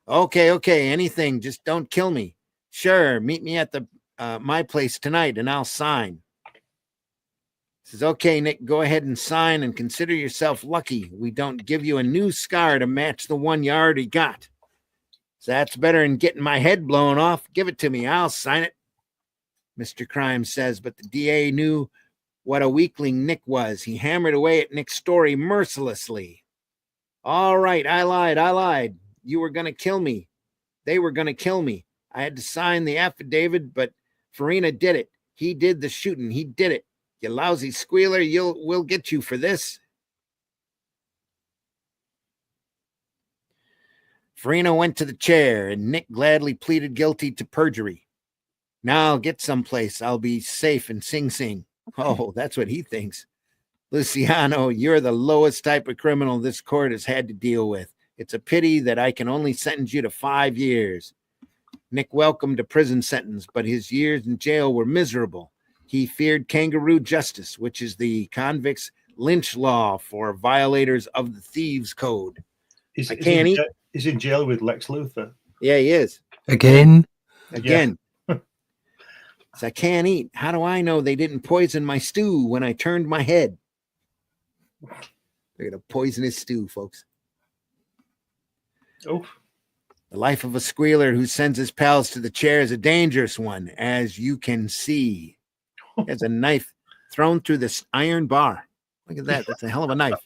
Okay. Anything. Just don't kill me. Sure. Meet me at the my place tonight and I'll sign. Says, okay, Nick, go ahead and sign and consider yourself lucky. We don't give you a new scar to match the one you already got. So that's better than getting my head blown off. Give it to me. I'll sign it. Mr. Crime says, but the DA knew what a weakling Nick was. He hammered away at Nick's story mercilessly. All right, I lied. You were going to kill me. They were going to kill me. I had to sign the affidavit, but Farina did it. He did the shooting. He did it. You lousy squealer, we'll get you for this. Farina went to the chair, and Nick gladly pleaded guilty to perjury. Now I'll get someplace. I'll be safe in Sing Sing. Oh, that's what he thinks. Luciano, you're the lowest type of criminal this court has had to deal with. It's a pity that I can only sentence you to 5 years. Nick welcomed a prison sentence, but his years in jail were miserable. He feared kangaroo justice, which is the convict's lynch law for violators of the thieves' code. He's in jail with Lex Luthor. Yeah, he is. Again. Yeah. So I can't eat. How do I know they didn't poison my stew when I turned my head? They're going to poison his stew, folks. Oh. The life of a squealer who sends his pals to the chair is a dangerous one, as you can see. There's a knife thrown through this iron bar. Look at that. That's a hell of a knife.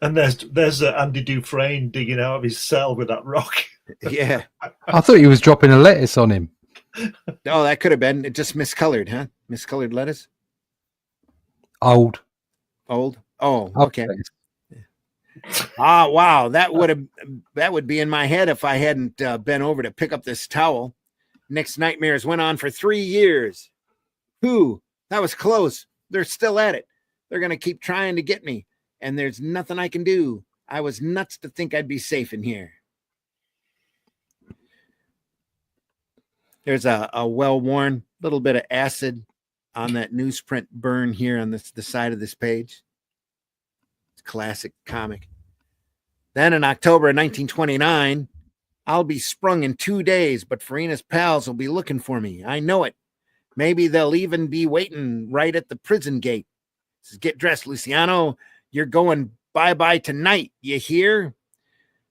And there's Andy Dufresne digging out of his cell with that rock. Yeah. I thought he was dropping a lettuce on him. Oh, that could have been. It just miscolored, huh? Miscolored lettuce? Old. Oh, okay. Wow. That would be in my head if I hadn't been over to pick up this towel. Nick's nightmares went on for 3 years. That was close. They're still at it. They're going to keep trying to get me, and there's nothing I can do. I was nuts to think I'd be safe in here. There's a well-worn little bit of acid on that newsprint burn here on the side of this page. It's a classic comic. Then in October of 1929, I'll be sprung in 2 days, but Farina's pals will be looking for me. I know it. Maybe they'll even be waiting right at the prison gate. Says, get dressed, Luciano. You're going bye-bye tonight. You hear?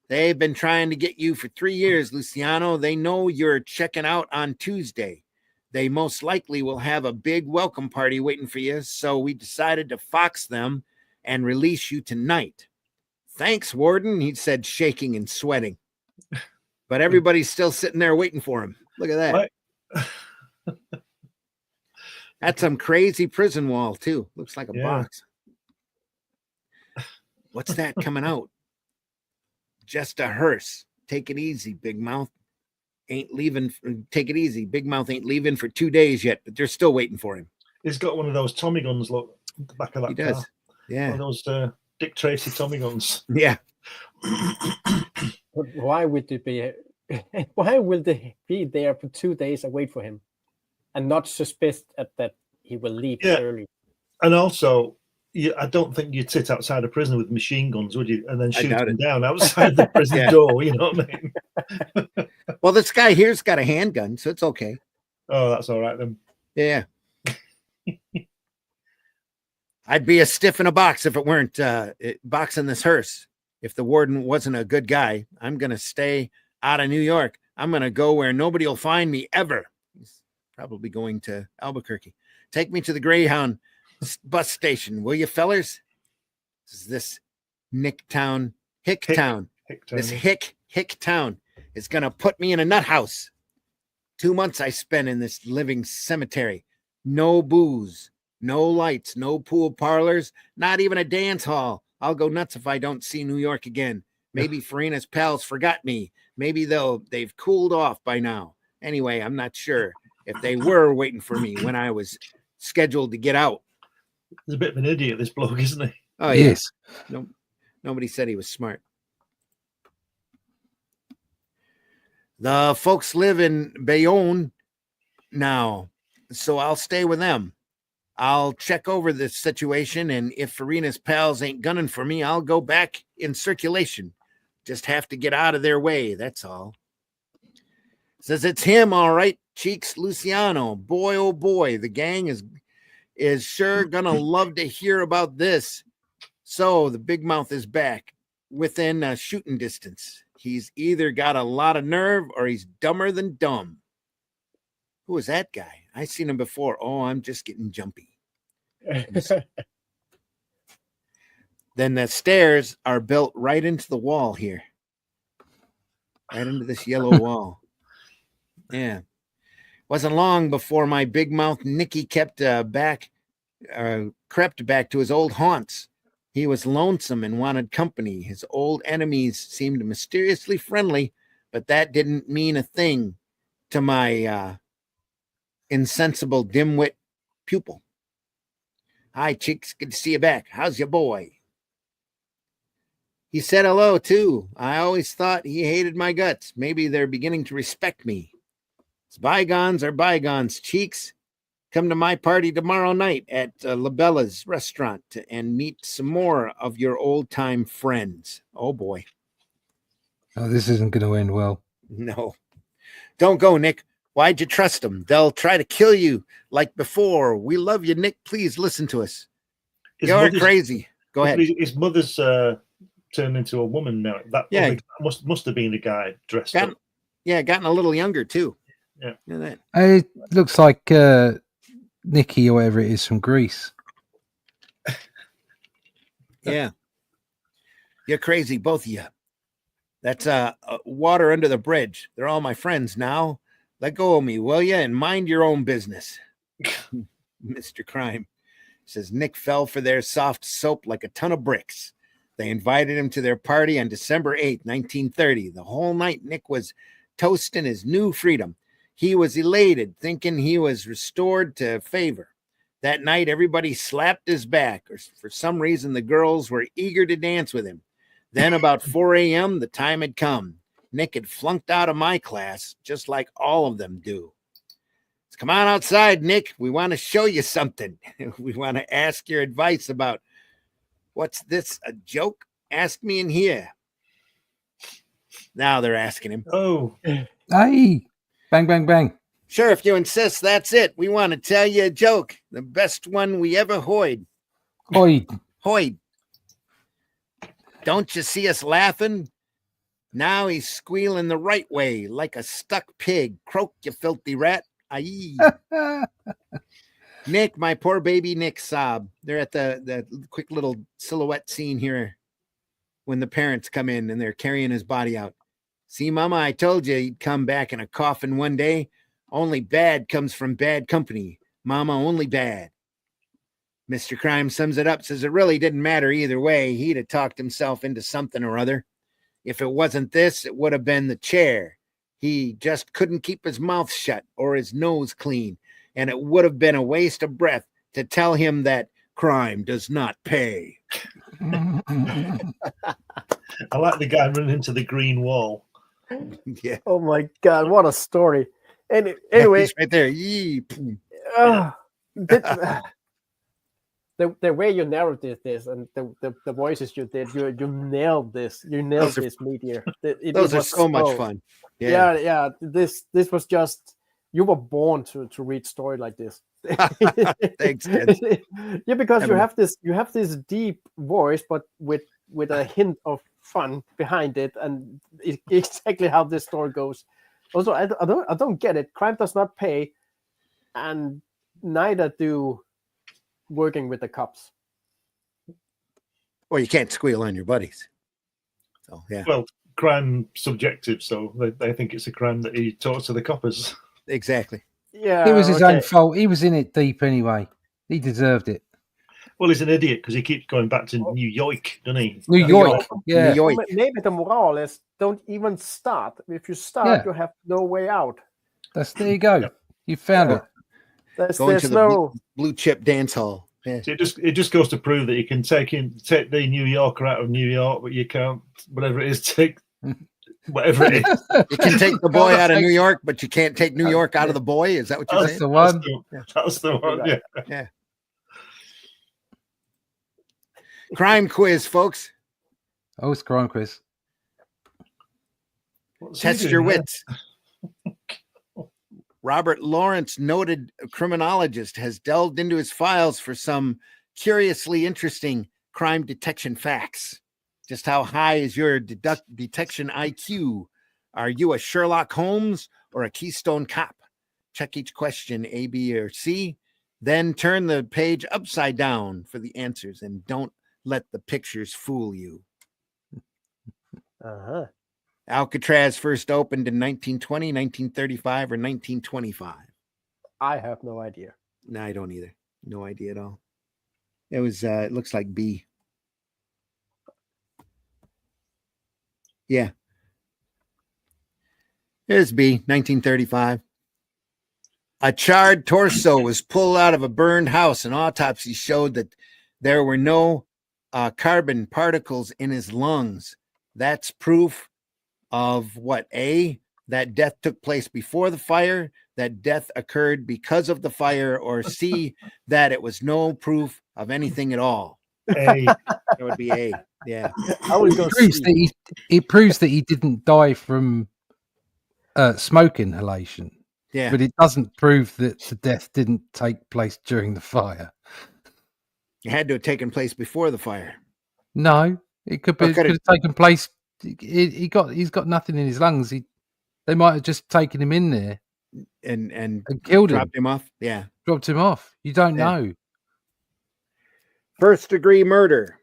They've been trying to get you for 3 years, Luciano. They know you're checking out on Tuesday. They most likely will have a big welcome party waiting for you, so we decided to fox them and release you tonight. Thanks, Warden, he said, shaking and sweating. But everybody's still sitting there waiting for him. Look at that. That's some crazy prison wall, too. Looks like a box. What's that coming out? Just a hearse. Take it easy, Big Mouth. Ain't leaving. Take it easy. Big Mouth ain't leaving for 2 days yet, but they're still waiting for him. He's got one of those Tommy guns, look, at the back of that He does. car. Yeah. One of those Dick Tracy Tommy guns. Yeah. But why would they be? Why will they be there for 2 days and wait for him, and not suspect that he will leave early? And also, I don't think you'd sit outside a prison with machine guns, would you? And then shoot them down outside the prison door. You know what I mean? Well, this guy here's got a handgun, so it's okay. Oh, that's all right then. Yeah. I'd be a stiff in a box if it weren't boxing this hearse. If the warden wasn't a good guy, I'm going to stay out of New York. I'm going to go where nobody will find me ever. He's probably going to Albuquerque. Take me to the Greyhound bus station, will you, fellers? This Hicktown. This Hicktown is going to put me in a nut house. 2 months I spent in this living cemetery. No booze, no lights, no pool parlors, not even a dance hall. I'll go nuts if I don't see New York again. Maybe Farina's pals forgot me. Maybe they've cooled off by now. Anyway, I'm not sure if they were waiting for me when I was scheduled to get out. He's a bit of an idiot, this bloke, isn't he? Oh, yeah. Yes. No, nobody said he was smart. The folks live in Bayonne now, so I'll stay with them. I'll check over this situation, and if Farina's pals ain't gunning for me, I'll go back in circulation. Just have to get out of their way, that's all. Says it's him, all right, Cheeks Luciano. Boy, oh boy, the gang is sure gonna love to hear about this. So the big mouth is back within shooting distance. He's either got a lot of nerve or he's dumber than dumb. Who is that guy? I seen him before. Oh, I'm just getting jumpy. Then the stairs are built right into the wall here. Right into this yellow wall. Yeah. Wasn't long before my big mouth Nicky crept back to his old haunts. He was lonesome and wanted company. His old enemies seemed mysteriously friendly, but that didn't mean a thing to my insensible dimwit pupil. Hi, Cheeks. Good to see you back. How's your boy? He said hello, too. I always thought he hated my guts. Maybe they're beginning to respect me. It's bygones are bygones, Cheeks. Come to my party tomorrow night at Labella's restaurant and meet some more of your old-time friends. Oh, boy. Oh, this isn't going to end well. No. Don't go, Nick. Why'd you trust them? They'll try to kill you like before. We love you, Nick. Please listen to us. You're crazy. Go ahead. His mother's turned into a woman now. That must have been a guy dressed up. Yeah, gotten a little younger, too. Yeah. You know that? It looks like Nikki or whatever it is from Greece. Yeah. You're crazy, both of you. That's water under the bridge. They're all my friends now. Let go of me, will you? And mind your own business. Mr. Crime says Nick fell for their soft soap like a ton of bricks. They invited him to their party on December 8th, 1930. The whole night, Nick was toasting his new freedom. He was elated, thinking he was restored to favor. That night, everybody slapped his back, or for some reason, the girls were eager to dance with him. Then about 4 a.m., the time had come. Nick had flunked out of my class, just like all of them do. So come on outside, Nick. We want to show you something. We want to ask your advice about, what's this, a joke? Ask me in here. Now they're asking him. Oh. Hey. Bang, bang, bang. Sure, if you insist, that's it. We want to tell you a joke. The best one we ever hoid. Hoid. Don't you see us laughing? Now he's squealing the right way, like a stuck pig. Croak, you filthy rat. Aye. Nick, my poor baby Nick sob. They're at the quick little silhouette scene here when the parents come in and they're carrying his body out. See, Mama, I told you he'd come back in a coffin one day. Only bad comes from bad company. Mama, only bad. Mr. Crime sums it up, says it really didn't matter either way. He'd have talked himself into something or other. If it wasn't this, it would have been the chair. He just couldn't keep his mouth shut or his nose clean, and it would have been a waste of breath to tell him that crime does not pay. I like the guy running into the green wall. Yeah. Oh my God, what a story. Anyway, he's right there. The way you narrated this and the voices you did, you nailed this. You nailed this meteor. Those are so much fun. Yeah. This was just, you were born to read story like this. Thanks, Ted. Yeah, because you have this deep voice, but with a hint of fun behind it, and exactly how this story goes. Also, I don't get it. Crime does not pay, and neither do working with the cops. Well, you can't squeal on your buddies. So yeah. Well, crime subjective, so they think it's a crime that he talks to the coppers. Exactly. Yeah, it was his own fault. He was in it deep anyway. He deserved it. Well, he's an idiot because he keeps going back to New York, doesn't he? New York, yeah. New York. Maybe the morale is don't even start. If you start, you have no way out. There you go. You found it. Going to the blue chip dance hall. Yeah. So it just goes to prove that you can take the New Yorker out of New York, but you can't, whatever it is, take whatever it is. You can take the boy out of New York, but you can't take New York out of the boy. Is that what you're That's saying? the one. That's the one. Yeah. Yeah. Crime quiz, folks. Oh, it's crime quiz. What's he Test doing your there? wits. Robert Lawrence, noted criminologist, has delved into his files for some curiously interesting crime detection facts. Just how high is your detection IQ? Are you a Sherlock Holmes or a Keystone Cop? Check each question, A, B, or C. Then turn the page upside down for the answers and don't let the pictures fool you. Uh-huh. Alcatraz first opened in 1920, 1935, or 1925. I have no idea. No, I don't either. No idea at all. It was, it looks like B. Yeah. It is B, 1935. A charred torso was pulled out of a burned house. An autopsy showed that there were no carbon particles in his lungs. That's proof of what? A, that death took place before the fire, that death occurred because of the fire, or C, that it was no proof of anything at all. A. It would be A. Yeah. I will go It proves that he didn't die from smoke inhalation. Yeah. But it doesn't prove that the death didn't take place during the fire. It had to have taken place before the fire. No, it could Or could have taken place. He's got nothing in his lungs. They might have just taken him in there and killed dropped him off. Yeah. dropped him off. You don't Yeah. know. First degree murder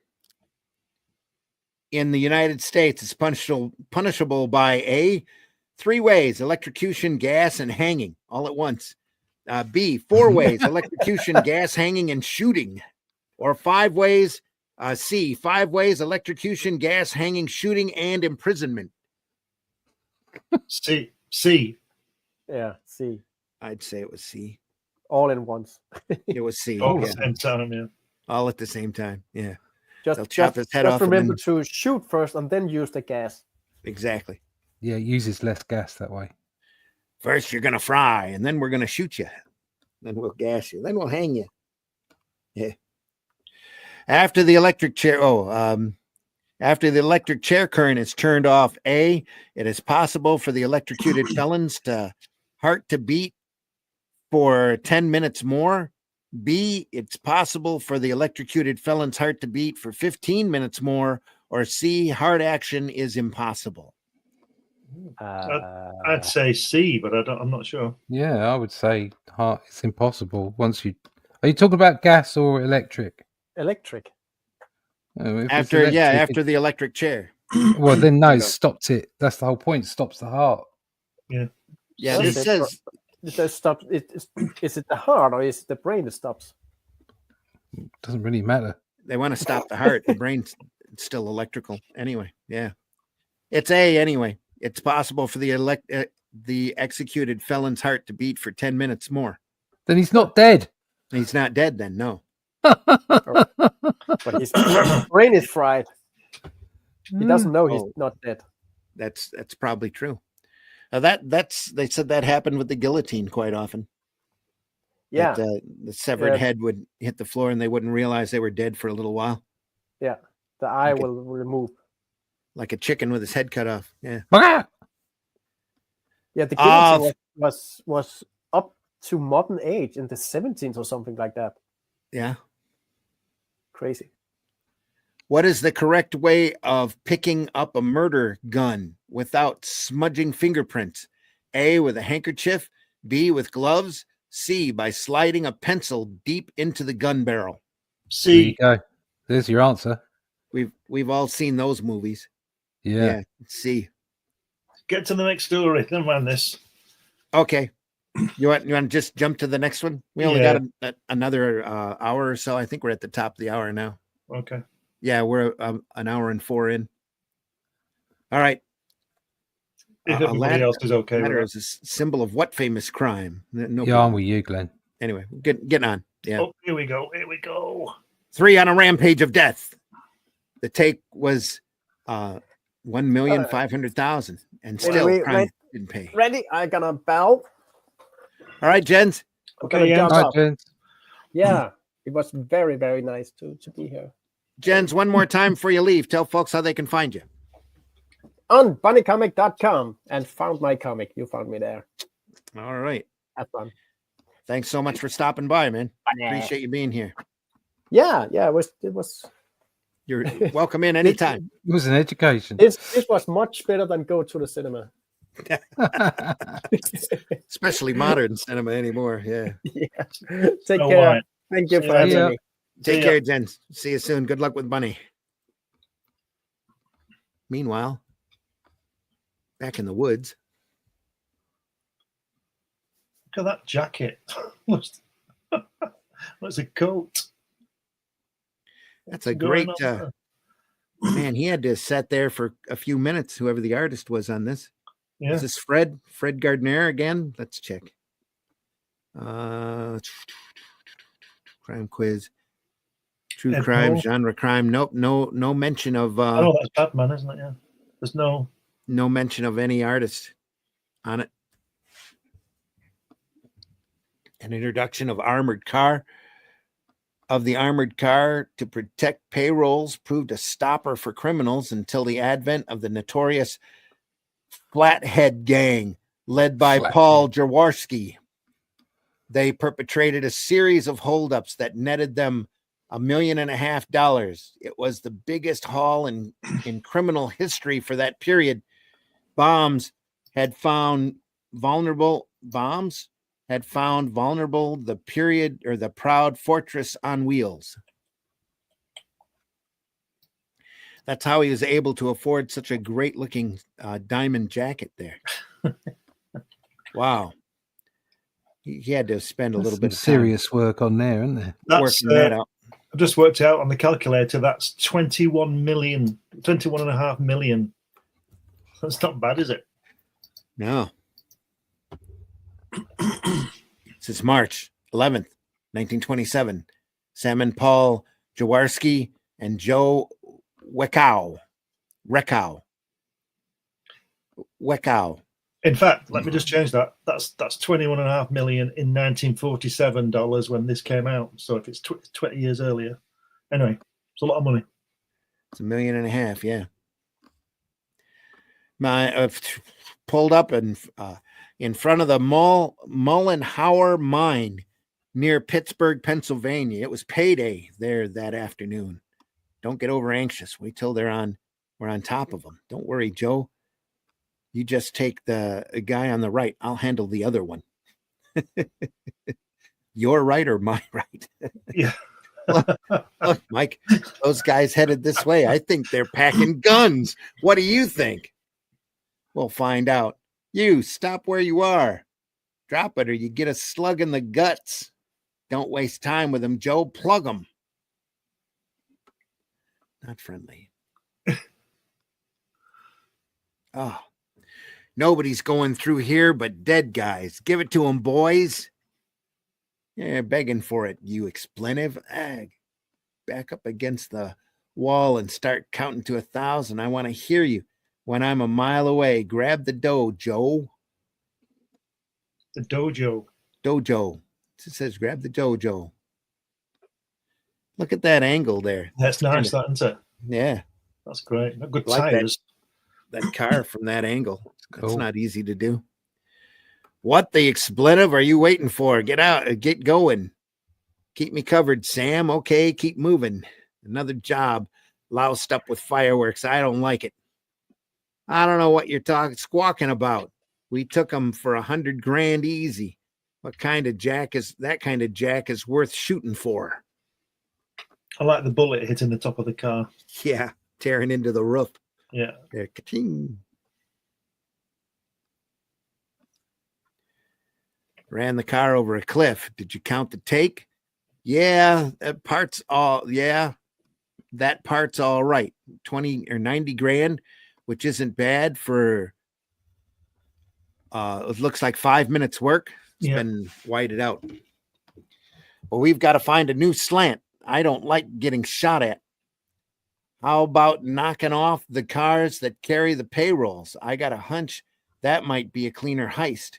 in the United States is punishable by A, 3 ways: electrocution, gas, and hanging all at once. B, 4 ways: electrocution, gas, hanging, and shooting. Or 5 ways. C, 5 ways: electrocution, gas, hanging, shooting, and imprisonment. C. Yeah, C. I'd say it was C. All in once. It was C. All at Yeah. the same time, yeah. All at the same time. Yeah. Just, They'll chop his head off and remember then- to shoot first and then use the gas. Exactly. Yeah, it uses less gas that way. First, you're going to fry, and then we're going to shoot you. Then we'll gas you. Then we'll hang you. Yeah. After the electric chair current is turned off, A, it is possible for the electrocuted felons to heart to beat for 10 minutes more. B, it's possible for the electrocuted felon's heart to beat for 15 minutes more. Or C, heart action is impossible. I'd say C, but I'm not sure. Yeah, I would say it's impossible. Are you talking about gas or electric? Electric. If it's After electric, after the electric chair. Well, then no, it stops it. That's the whole point. Stops the heart. Yeah, Does this it- says It does stop. Is it the heart or is it the brain that stops? Doesn't really matter. they want to stop the heart. The brain's still electrical anyway. Yeah, it's A anyway. It's possible for the executed felon's heart to beat for 10 minutes more. Then he's not dead. He's not dead then, no. But his brain is fried. He doesn't know he's Oh. not dead. That's probably true. They said that happened with the guillotine quite often. Yeah, That, the severed Yeah. head would hit the floor and they wouldn't realize they were dead for a little while, yeah. The eye Okay. will remove. like a chicken with his head cut off. Yeah. Yeah, the Ah, guillotine was up to modern age in the 17th or something like that. Yeah. Crazy. What is the correct way of picking up a murder gun without smudging fingerprints? A, with a handkerchief. B, with gloves. C, by sliding a pencil deep into the gun barrel. There you C. go. There's your answer. We've all seen those movies. Yeah. C. Get to the next story. Never mind this. Okay. You want to just jump to the next one? We only Yeah. got another hour or so. I think we're at the top of the hour now. Okay. Yeah, we're an hour and 4 in. All right. If A everybody ladder- else is okay with Ladder that. is a symbol of what famous crime? No. Yeah, I'm with you, Glenn. Anyway, getting on. Yeah. Oh, here we go. Here we go. 3 on a rampage of death. The take was 1,500,000, and still crime didn't pay. Ready? I gonna bell. All right, Jens. Okay, jump Hi, up. Jens. Yeah, it was very, very nice to be here. Jens, one more time before you leave, tell folks how they can find you. On bunnycomic.com, and found my comic. You found me there. All right. Have fun. Thanks so much for stopping by, man. Appreciate you being here. Yeah, it was. You're welcome in anytime. It was an education. This was much better than go to the cinema. Especially modern cinema anymore. Yeah. Yeah. Take All care. right. Thank you See for you having later. me. Take care, Jens. See you soon. Good luck with Bunny. Meanwhile, back in the woods. Look at that jacket. What's a coat? That's a great man. He had to sit there for a few minutes, whoever the artist was on this. Yeah. Is this Fred Gardner again? Let's check. Crime quiz. True Ed crime, Moore. genre crime. Nope, no mention of Oh, that's Batman, isn't it? Yeah. There's no mention of any artist on it. An introduction of armored car. Of the armored car to protect payrolls proved a stopper for criminals until the advent of the notorious Flathead Gang, led by Paul Jaworski. They perpetrated a series of holdups that netted them $1.5 million. It was the biggest haul in criminal history for that period. Bombs had found vulnerable the period or the proud fortress on wheels. That's how he was able to afford such a great looking diamond jacket there. Wow. He had to spend a little bit of serious work on there, isn't there? Working that out. I've just worked out on the calculator. That's 21.5 million. That's not bad, is it? No. Since March 11th, 1927, Sam and Paul Jaworski and Joe Wekow. In fact, let me just change that. That's 21.5 million in 1947 dollars when this came out. So if it's 20 years earlier, anyway, it's a lot of money. It's $1.5 million, yeah. My pulled up and in front of the Mullenhauer mine near Pittsburgh, Pennsylvania. It was payday there that afternoon. Don't get over anxious. Wait till we're on top of them. Don't worry, Joe. You just take the guy on the right. I'll handle the other one. Your right or my right? Yeah. Look, Mike, those guys headed this way. I think they're packing guns. What do you think? We'll find out. You stop where you are. Drop it or you get a slug in the guts. Don't waste time with them, Joe. Plug them. Not friendly. Oh, nobody's going through here but dead guys. Give it to them, boys. Yeah, begging for it, you expletive. Back up against the wall and start counting to 1,000. I want to hear you. When I'm a mile away, grab the dough, Joe. The dojo. Dojo. It says grab the dojo. Look at that angle there. That's nice, that, isn't it? Yeah. That's great. Good like tires. That car from that angle. That's Cool. not easy to do. What the expletive are you waiting for? Get out, get going. Keep me covered, Sam. Okay, keep moving. Another job loused up with fireworks. I don't like it. I don't know what you're squawking about. We took them for $100,000 easy. What kind of jack is that? Kind of jack is worth shooting for. I like the bullet hitting the top of the car. Yeah, tearing into the roof. Yeah. There, ka-ching. Ran the car over a cliff. Did you count the take? Yeah, that part's all right. 20 or 90 grand, which isn't bad for it looks like 5 minutes work. It's been whited out. But we've got to find a new slant. I don't like getting shot at. How about knocking off the cars that carry the payrolls? I got a hunch that might be a cleaner heist.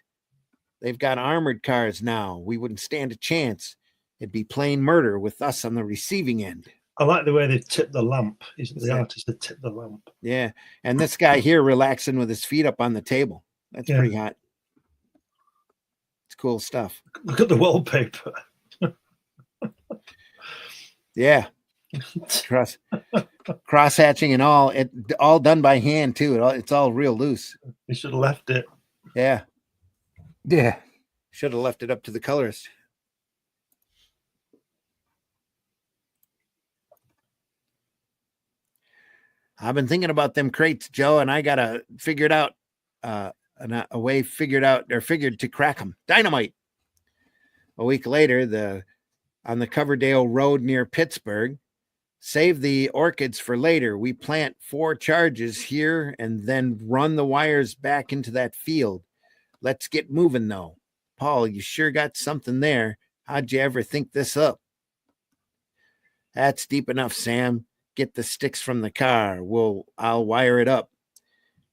They've got armored cars now. We wouldn't stand a chance. It'd be plain murder with us on the receiving end. I like the way they've tipped the lamp. Isn't the artist that tipped the lamp? Yeah. And this guy here relaxing with his feet up on the table. That's pretty hot. It's cool stuff. Look at the wallpaper. Yeah. Cross hatching and all. It all done by hand too. It's all real loose. You should have left it. Yeah. Yeah. Should have left it up to the colorist. I've been thinking about them crates, Joe, and I gotta figure it out. A way figured to crack them. Dynamite. A week later, on the Coverdale Road near Pittsburgh. Save the orchids for later. We plant 4 charges here and then run the wires back into that field. Let's get moving, though. Paul, you sure got something there. How'd you ever think this up? That's deep enough, Sam. Get the sticks from the car. I'll wire it up.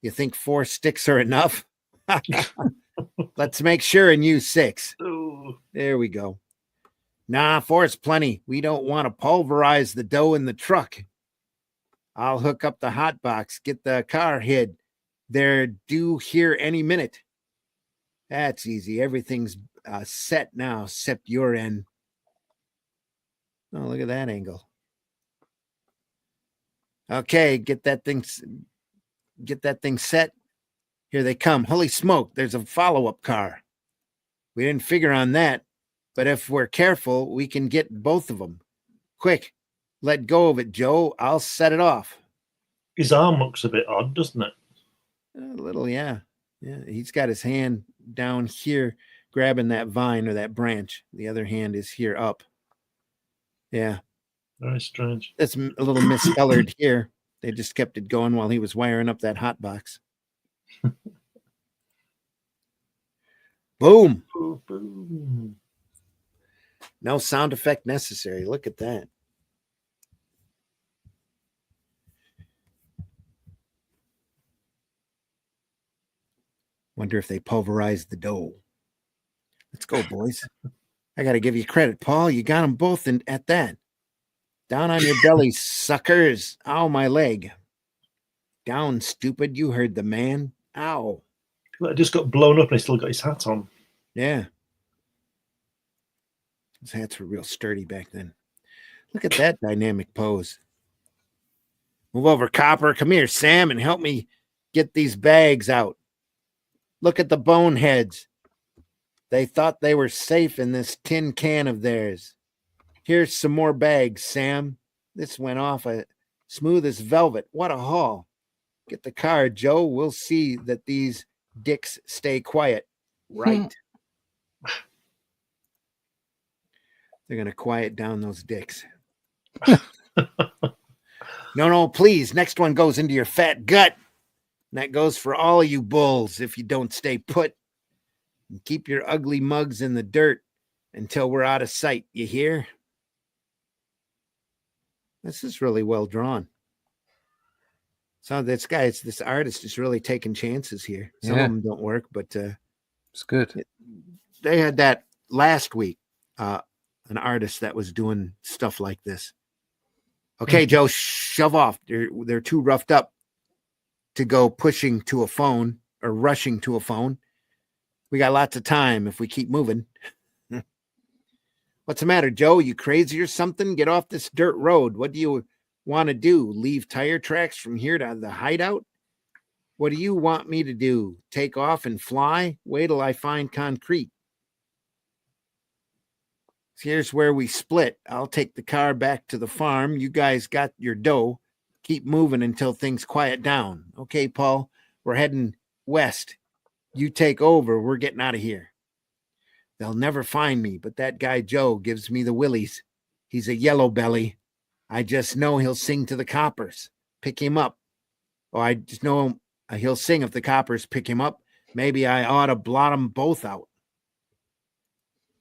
You think 4 sticks are enough? Let's make sure and use 6. Ooh. There we go. Nah, 4's plenty. We don't want to pulverize the dough in the truck. I'll hook up the hot box, get the car hid. They're due here any minute. That's easy. Everything's set now, except your end. Oh, look at that angle. Okay, get that thing set. Here they come. Holy smoke, there's a follow-up car. We didn't figure on that. But if we're careful, we can get both of them. Quick, let go of it, Joe. I'll set it off. His arm looks a bit odd, doesn't it? A little, yeah. Yeah, he's got his hand down here grabbing that vine or that branch. The other hand is here up. Yeah. Very strange. It's a little miscolored here. They just kept it going while he was wiring up that hot box. Boom. Boom, boom. No sound effect necessary. Look at that. Wonder if they pulverized the dough. Let's go, boys. I got to give you credit, Paul. You got them both at that. Down on your belly, suckers. Ow, my leg. Down, stupid. You heard the man. Ow. It just got blown up and he still got his hat on. Yeah. His hats were real sturdy back then. Look at that dynamic pose. Move over, Copper. Come here, Sam, and help me get these bags out. Look at the boneheads. They thought they were safe in this tin can of theirs. Here's some more bags, Sam. This went off smooth as velvet. What a haul. Get the car, Joe. We'll see that these dicks stay quiet. Right. They're going to quiet down those dicks. No, please. Next one goes into your fat gut. And that goes for all of you bulls if you don't stay put. And keep your ugly mugs in the dirt until we're out of sight. You hear? This is really well drawn. So this artist is really taking chances here. Some of them don't work, but it's good. They had that last week. An artist that was doing stuff like this. Okay, Joe, shove off. They're too roughed up to go pushing to a phone or rushing to a phone. We got lots of time if we keep moving. What's the matter, Joe? You crazy or something? Get off this dirt road. What do you want to do? Leave tire tracks from here to the hideout? What do you want me to do? Take off and fly? Wait till I find concrete. Here's where we split. I'll take the car back to the farm. You guys got your dough. Keep moving until things quiet down. Okay, Paul, we're heading west. You take over. We're getting out of here. They'll never find me, but that guy Joe gives me the willies. He's a yellow belly. I just know he'll sing to the coppers. Pick him up. Oh, I just know he'll sing if the coppers pick him up. Maybe I ought to blot them both out.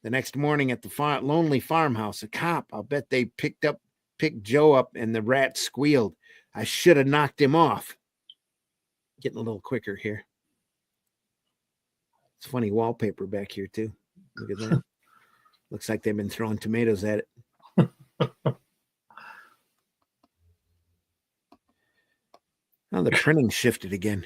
The next morning at the lonely farmhouse, a cop, I'll bet they picked Joe up and the rat squealed. I should have knocked him off. Getting a little quicker here. It's funny wallpaper back here too. Look at that. Looks like they've been throwing tomatoes at it. Oh, the printing shifted again.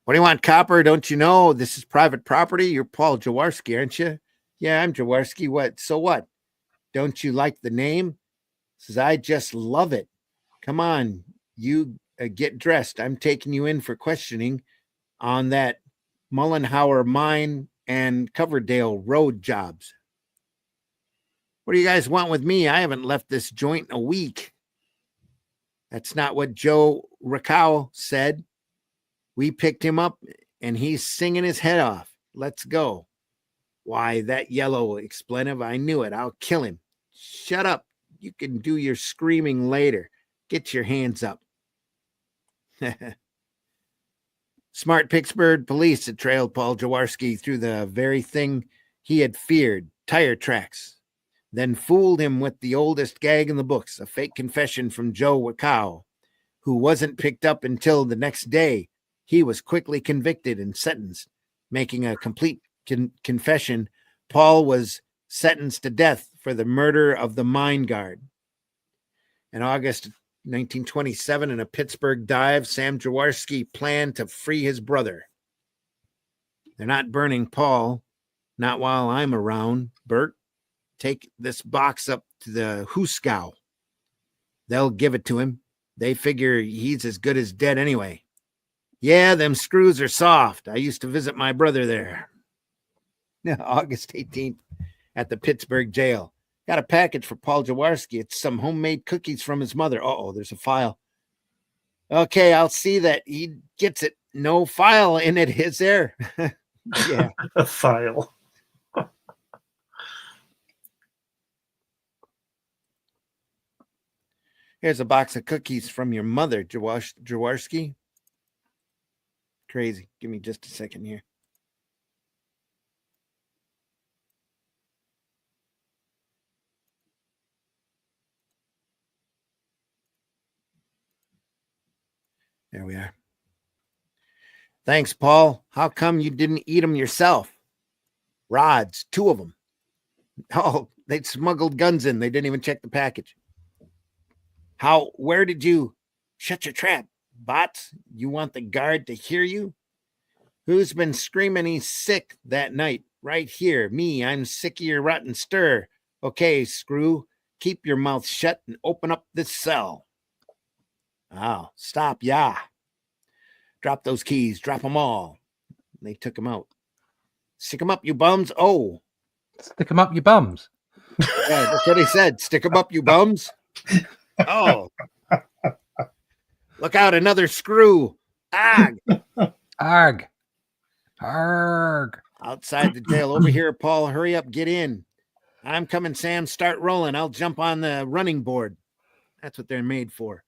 What do you want, copper? Don't you know this is private property? You're Paul Jaworski, aren't you? Yeah, I'm Jaworski. What? So what? Don't you like the name? Says, I just love it. Come on, you get dressed. I'm taking you in for questioning on that Mullenhauer mine and Coverdale road jobs. What do you guys want with me? I haven't left this joint in a week. That's not what Joe Rakow said. We picked him up and he's singing his head off. Let's go. Why, that yellow expletive, I knew it. I'll kill him. Shut up. You can do your screaming later. Get your hands up. Smart Pittsburgh police had trailed Paul Jaworski through the very thing he had feared, tire tracks, then fooled him with the oldest gag in the books, a fake confession from Joe Rakow, who wasn't picked up until the next day. He was quickly convicted and sentenced. Making a complete confession, Paul was sentenced to death for the murder of the mine guard. In August 1927, in a Pittsburgh dive, Sam Jaworski planned to free his brother. They're not burning Paul, not while I'm around. Bert, take this box up to the Huskow. They'll give it to him. They figure he's as good as dead anyway. Yeah, them screws are soft. I used to visit my brother there. August 18th at the Pittsburgh jail. Got a package for Paul Jaworski. It's some homemade cookies from his mother. Uh-oh, there's a file. Okay, I'll see that he gets it. No file in it, is there? Yeah. A file. Here's a box of cookies from your mother, Jaworski. Crazy. Give me just a second here. There we are. Thanks, Paul. How come you didn't eat them yourself? Rods, 2 of them. Oh, they'd smuggled guns in. They didn't even check the package. Where did you shut your trap? Bots, you want the guard to hear you? Who's been screaming he's sick that night? Right here. Me, I'm sick of your rotten stir. Okay, screw, keep your mouth shut and open up this cell. Oh, stop, yeah. Drop those keys, drop them all. They took them out. Stick them up, you bums. Oh. Stick them up, you bums. Yeah, that's what he said. Stick them up, you bums. Oh. Look out, another screw. Arg. Arg. Arg. Outside the jail. Over here, Paul. Hurry up, get in. I'm coming, Sam. Start rolling. I'll jump on the running board. That's what they're made for.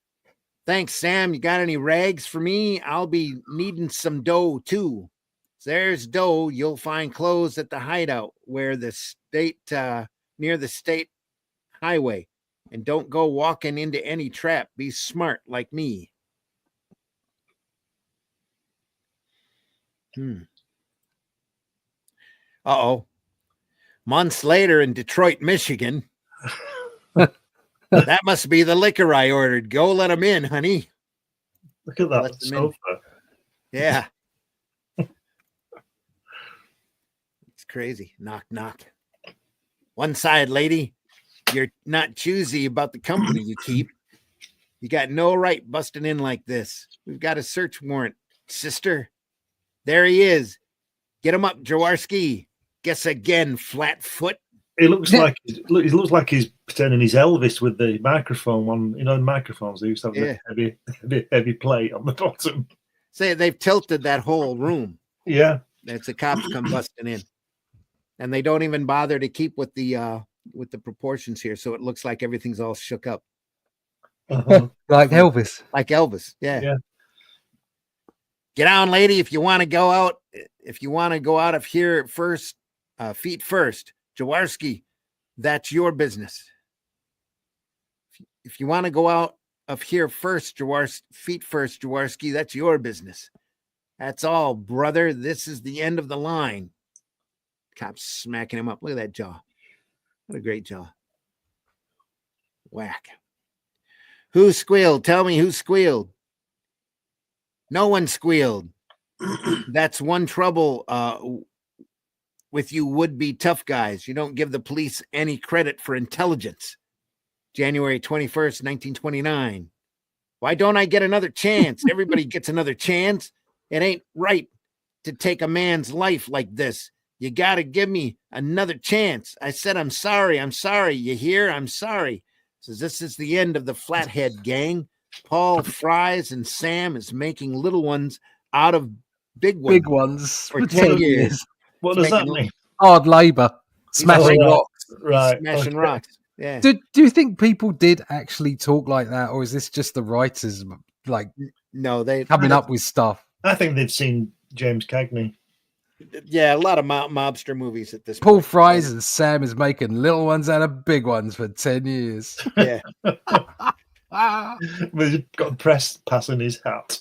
Thanks, Sam. You got any rags for me? I'll be needing some dough, too. There's dough. You'll find clothes at the hideout where the state, near the state highway. And don't go walking into any trap. Be smart like me. Uh-oh. Months later in Detroit, Michigan. That must be the liquor I ordered. Go let them in, honey. Look at that sofa. Yeah. It's crazy. Knock, knock. One side, lady. You're not choosy about the company you keep. You got no right busting in like this. We've got a search warrant, sister. There he is. Get him up, Jaworski. Guess again, flatfoot. He looks like he's pretending he's Elvis with the microphone one. You know, the microphones, they used to have the heavy plate on the bottom. Say they've tilted that whole room. Yeah. That's the cops come busting in. And they don't even bother to keep with the proportions here, so it looks like everything's all shook up. Like Elvis. Like Elvis, yeah. Get on, lady, if you want to go out. If you want to go out of here first, feet first. Jaworski, that's your business. If you want to go out of here first, feet first, Jaworski, that's your business. That's all, brother. This is the end of the line. Cop's smacking him up. Look at that jaw. What a great jaw. Whack. Who squealed? Tell me who squealed. No one squealed. That's one trouble with you would-be tough guys. You don't give the police any credit for intelligence. January 21st, 1929. Why don't I get another chance? Everybody gets another chance. It ain't right to take a man's life like this. You got to give me another chance. I said, I'm sorry. I'm sorry. You hear? I'm sorry. Says, this is the end of the Flathead gang. Paul Fries and Sam is making little ones out of big ones for 10 years. What does that mean? Hard labour. Smashing rocks. Right. Smashing rocks. Yeah. Do you think people did actually talk like that, or is this just the writers No, they coming up with stuff? I think they've seen James Cagney. Yeah, a lot of mobster movies at this Paul point. Fries and Sam is making little ones out of big ones for 10 years. Yeah. He's got a press pass in his hat.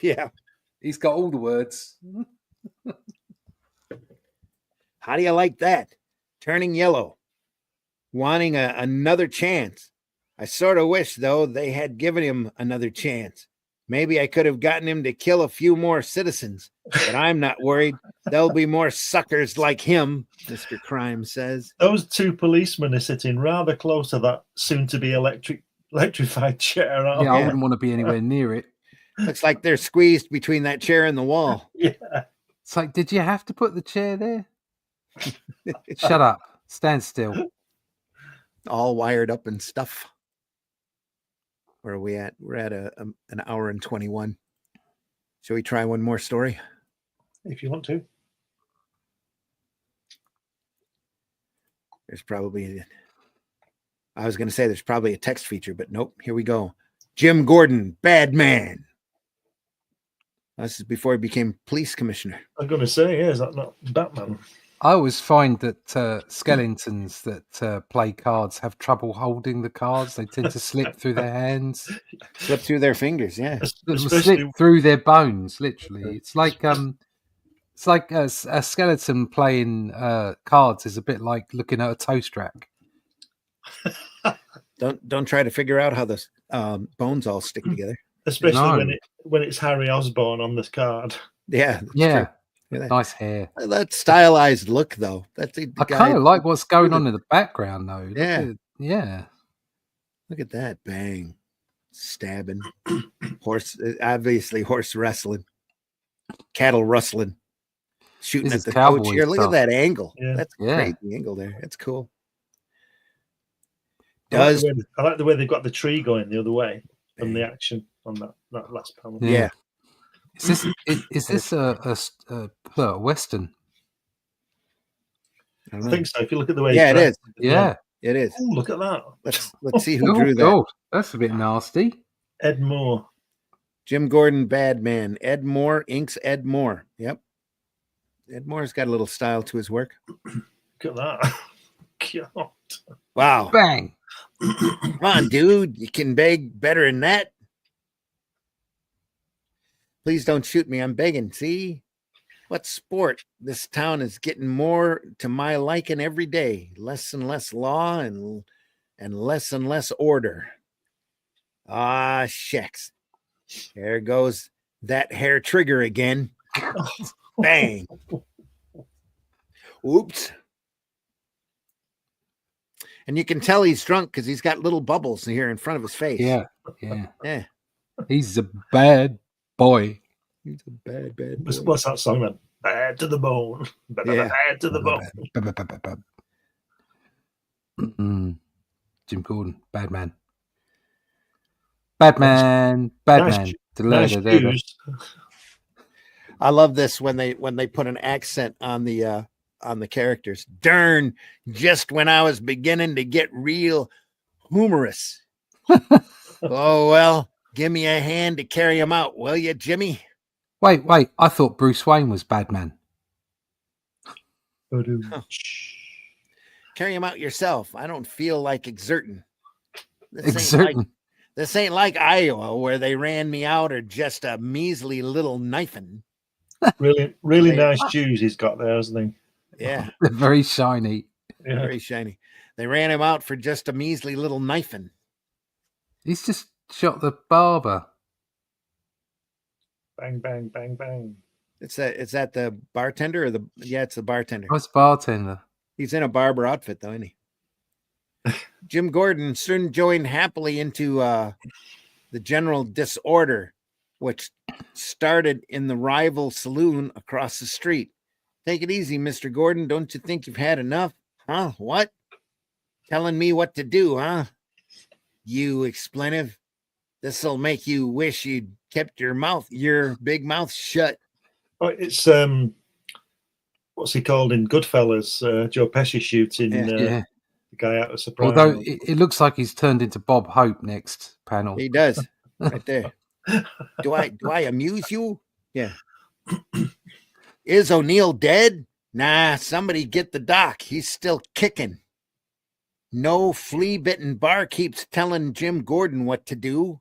Yeah. He's got all the words. How do you like that? Turning yellow. Wanting another chance. I sort of wish, though, they had given him another chance. Maybe I could have gotten him to kill a few more citizens, but I'm not worried. There'll be more suckers like him, Mr. Crime says. Those two policemen are sitting rather close to that soon-to-be electrified chair. I wouldn't want to be anywhere near it. Looks like they're squeezed between that chair and the wall. Yeah. It's like, did you have to put the chair there? Shut up. Stand still. All wired up and stuff. Where are we at? We're at an hour and 21. Shall we try one more story? If you want to. There's probably, I was going to say there's probably a text feature, but nope. Here we go. Jim Gordon, bad man. This is before he became police commissioner. I'm going to say, yeah, is that not Batman? I always find that skeletons that play cards have trouble holding the cards. They tend to slip through their hands. Slip through their fingers, yeah. Slip through their bones, literally. It's like a skeleton playing cards is a bit like looking at a toast rack. Don't try to figure out how the bones all stick together. Especially when it's Harry Osborn on this card. Yeah. Yeah. Nice hair. That stylized look, though. That's I kind of like what's going on in the background, though. Yeah. Look at that. Bang. Stabbing. Horse wrestling. Cattle rustling. Shooting at the coach here. Look at that angle. Yeah. That's a crazy angle there. That's cool. I like the way they've got the tree going the other way from the action on that last panel. Yeah. Is this a Western? I think so. If you look at the way, it is. Yeah, it is. Oh, look at that! Let's see who drew that. God, that's a bit nasty. Ed Moore, Jim Gordon, bad man. Ed Moore inks Ed Moore. Yep. Ed Moore's got a little style to his work. Look at that! God. Wow! Bang! Come on, dude. You can beg better than that. Please don't shoot me. I'm begging. See? What sport? This town is getting more to my liking every day. Less and less law and less order. Ah, shucks. There goes that hair trigger again. Bang. Oops. And you can tell he's drunk because he's got little bubbles here in front of his face. Yeah. He's a bad boy. He's a bad boy. What's that song then? Bad to the bone. Bad to the bone. Jim Gordon, bad man. Bad man. Bad man. I love this when they put an accent on the characters. Darn, just when I was beginning to get real humorous. Oh, well, give me a hand to carry him out, will you, Jimmy? Wait. I thought Bruce Wayne was Batman. Oh. Carry him out yourself. I don't feel like exerting. This ain't like Iowa where they ran me out or just a measly little knifing. Really nice shoes he's got there, hasn't he? Yeah. They're very shiny. Yeah. Very shiny. They ran him out for just a measly little knifing. He's just shot the barber. Bang, bang, bang, bang. Is that the bartender or it's the bartender. What's bartender? He's in a barber outfit though, isn't he? Jim Gordon soon joined happily into the general disorder, which started in the rival saloon across the street. Take it easy, Mr. Gordon. Don't you think you've had enough? Huh? What? Telling me what to do, huh? You expletive. This'll make you wish you'd kept your big mouth shut. Oh, it's what's he called in Goodfellas? Joe Pesci shooting the guy out of surprise. Although it looks like he's turned into Bob Hope next panel. He does, right there. Do I amuse you? Yeah. Is O'Neill dead? Nah, somebody get the doc. He's still kicking. No flea-bitten barkeep's telling Jim Gordon what to do.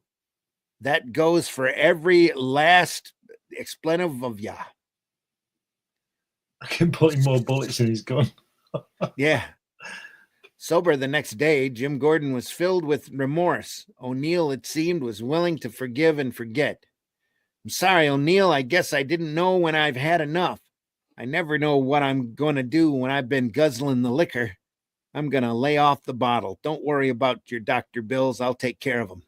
That goes for every last expletive of ya. I can put more bullets in his gun. Yeah. Sober the next day, Jim Gordon was filled with remorse. O'Neill, it seemed, was willing to forgive and forget. I'm sorry, O'Neill. I guess I didn't know when I've had enough. I never know what I'm going to do when I've been guzzling the liquor. I'm going to lay off the bottle. Don't worry about your doctor bills. I'll take care of them.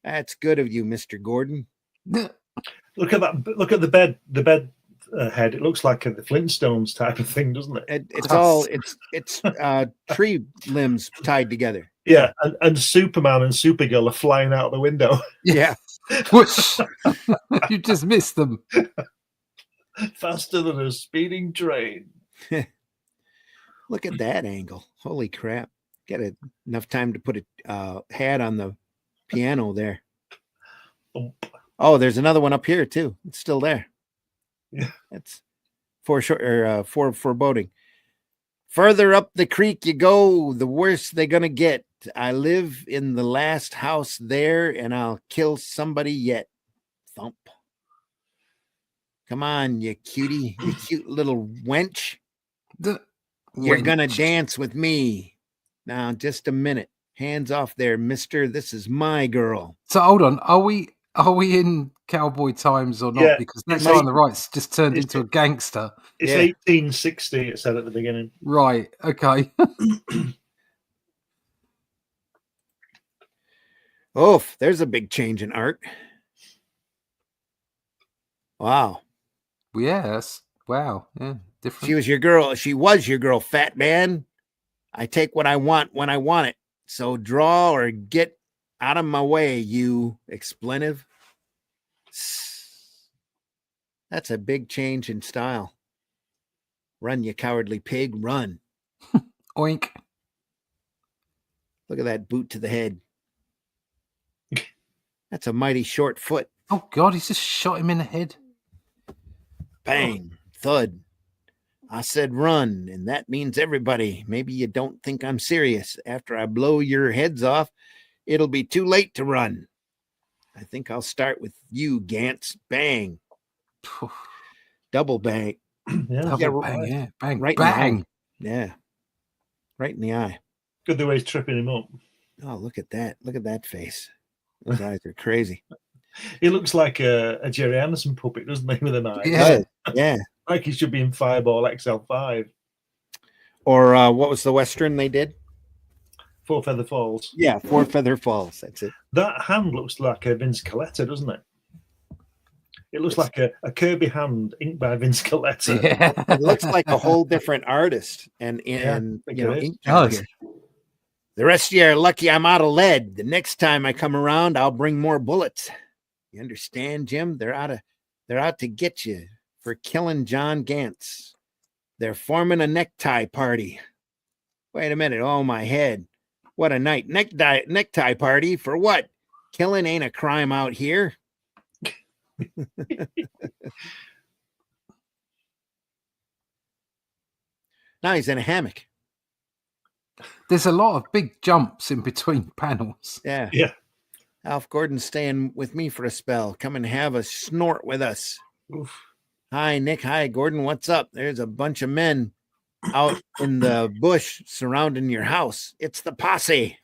That's good of you, Mr. Gordon. Look at that. Look at the bed. The bed head. It looks like the Flintstones type of thing, doesn't it? It's tree limbs tied together. Yeah, and Superman and Supergirl are flying out the window. Yeah. Whoosh. You just missed them. Faster than a speeding train. Look at that angle. Holy crap. Got enough time to put a hat on the piano there. Oh, there's another one up here too. It's still there. Yeah. That's foreboding. Further up the creek you go, the worse they're gonna get. I live in the last house there, and I'll kill somebody yet. Thump. Come on, you cutie, you cute little wench. You're gonna dance with me. Now, just a minute. Hands off there, mister. This is my girl. So hold on. Are we in cowboy times or not? Yeah, because that guy on the right's just turned into a gangster. It's 1860, it said at the beginning. Right. Okay. Oof, there's a big change in art. Wow. Yes. Wow. Yeah. Different. She was your girl. She was your girl, fat man. I take what I want when I want it. So draw or get out of my way, you expletive. That's a big change in style. Run, you cowardly pig, run. Oink. Look at that boot to the head. That's a mighty short foot. Oh, God, he's just shot him in the head. Bang, thud. I said run, and that means everybody. Maybe you don't think I'm serious. After I blow your heads off, it'll be too late to run. I think I'll start with you, Gantz. Bang. Double bang. Yeah. Double bang, yeah. Bang, right bang. Yeah. Right in the eye. Good the way he's tripping him up. Oh, look at that. Look at that face. Those eyes are crazy. He looks like a Jerry Anderson puppet, doesn't he, with an eye? Yeah. Yeah. Like he should be in Fireball XL5. Or what was the Western they did? Four Feather Falls. Yeah, Four Feather Falls. That's it. That hand looks like a Vince Coletta, doesn't it? It looks like a Kirby hand inked by Vince Coletta. Yeah. It looks like a whole different artist. And ink job here. The rest of you are lucky I'm out of lead. The next time I come around, I'll bring more bullets. You understand, Jim? They're out to get you for killing John Gantz. They're forming a necktie party. Wait a minute. Oh, my head. What a night. Necktie party for what? Killing ain't a crime out here. Now he's in a hammock. There's a lot of big jumps in between panels. Yeah. Yeah. Alf Gordon's staying with me for a spell. Come and have a snort with us. Oof. Hi, Nick. Hi, Gordon. What's up? There's a bunch of men out in the bush surrounding your house. It's the posse.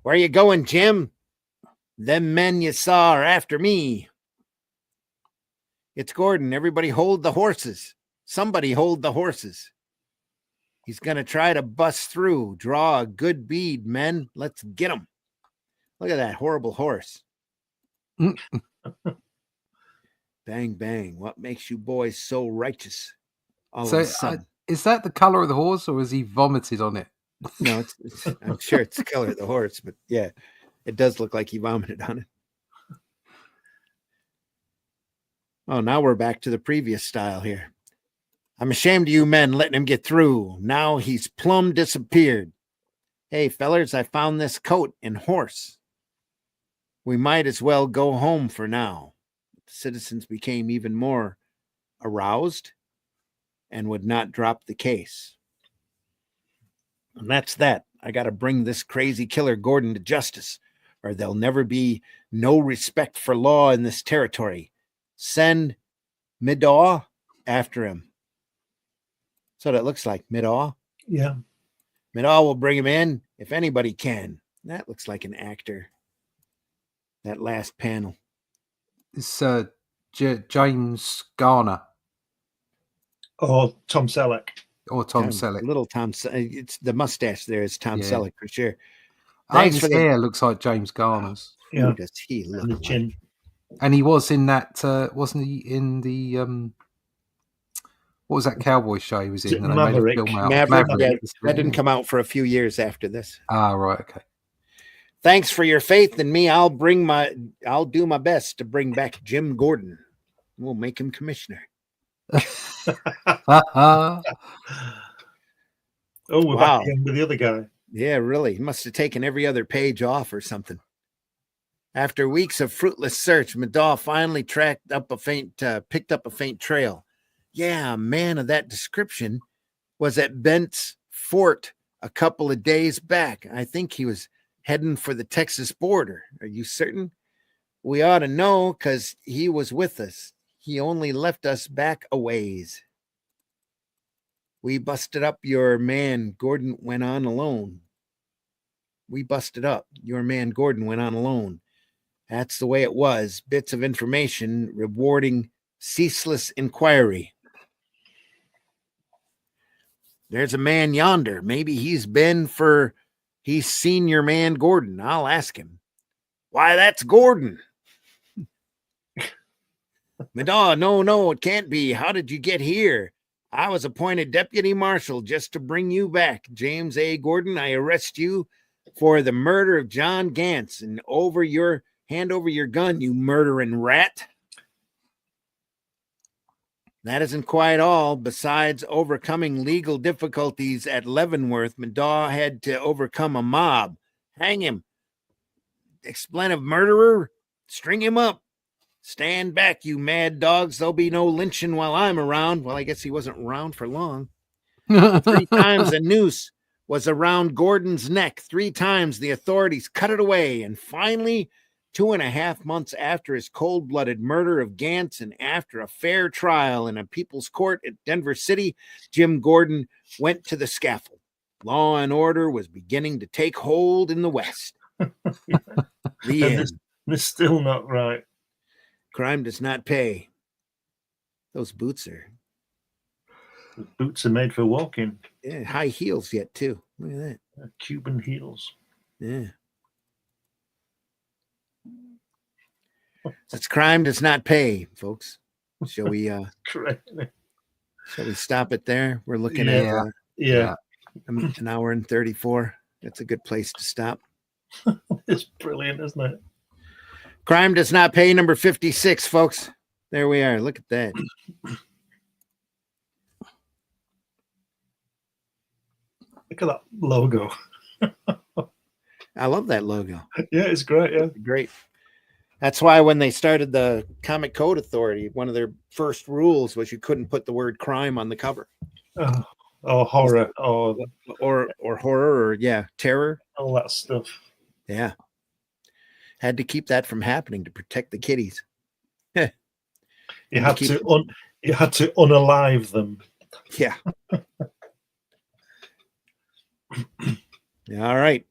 Where you going, Jim? Them men you saw are after me. It's Gordon. Everybody hold the horses. Somebody hold the horses. He's going to try to bust through. Draw a good bead, men. Let's get him. Look at that horrible horse. Bang, bang. What makes you boys so righteous? All of a sudden. Is that the color of the horse, or has he vomited on it? No, I'm sure it's the color of the horse, but yeah, it does look like he vomited on it. Oh, now we're back to the previous style here. I'm ashamed of you men letting him get through. Now he's plumb disappeared. Hey, fellers, I found this coat and horse. We might as well go home for now. The citizens became even more aroused and would not drop the case. And that's that. I got to bring this crazy killer Gordon to justice, or there'll never be no respect for law in this territory. Send Midaw after him. So that looks like Midaw. Yeah. Midaw will bring him in if anybody can. That looks like an actor. That last panel. It's James Garner. Or Tom Selleck. Or Tom Selleck. Little Tom. It's the mustache there is Tom Selleck for sure. Thanks his hair looks like James Garner's. Yeah. Who does he look and the like? chin. And he was in that, wasn't he in the, what was that cowboy show he was in? And Maverick. They made a film out. Maverick. Yeah, that didn't come out for a few years after this. Ah, right, okay. Thanks for your faith in me. I'll do my best to bring back Jim Gordon. We'll make him commissioner. Oh, we're back again with the other guy. Yeah, really. He must have taken every other page off or something. After weeks of fruitless search, Midaw finally picked up a faint trail. Yeah, a man of that description was at Bent's Fort a couple of days back. I think he was heading for the Texas border. Are you certain? We ought to know because he was with us. He only left us back a ways. We busted up your man. Gordon went on alone. That's the way it was. Bits of information rewarding ceaseless inquiry. There's a man yonder. Maybe he's seen your man Gordon. I'll ask him. Why, that's Gordon. Midaw, no, it can't be. How did you get here? I was appointed deputy marshal just to bring you back. James A. Gordon, I arrest you for the murder of John Gantz, and hand over your gun, you murdering rat. That isn't quite all. Besides overcoming legal difficulties at Leavenworth, Midaw had to overcome a mob. Hang him. Expletive murderer. String him up. Stand back, you mad dogs. There'll be no lynching while I'm around. Well, I guess he wasn't around for long. 3 times a noose was around Gordon's neck. 3 times the authorities cut it away. And finally, 2.5 months after his cold-blooded murder of Gantz and after a fair trial in a people's court at Denver City, Jim Gordon went to the scaffold. Law and order was beginning to take hold in the West. The end. It's still not right. Crime does not pay. Those boots are... The boots are made for walking. Yeah, high heels yet, too. Look at that. Cuban heels. Yeah. Such crime does not pay, folks. Shall we stop it there? We're looking at an hour and 34. That's a good place to stop. It's brilliant, isn't it? Crime does not pay, number 56, folks. There we are. Look at that. Look at that logo. I love that logo. Yeah, it's great. Yeah, great. That's why when they started the Comic Code Authority, one of their first rules was you couldn't put the word crime on the cover. Oh. or horror or horror or terror, all that stuff. Yeah, had to keep that from happening to protect the kitties. You had to unalive them. Yeah. All right.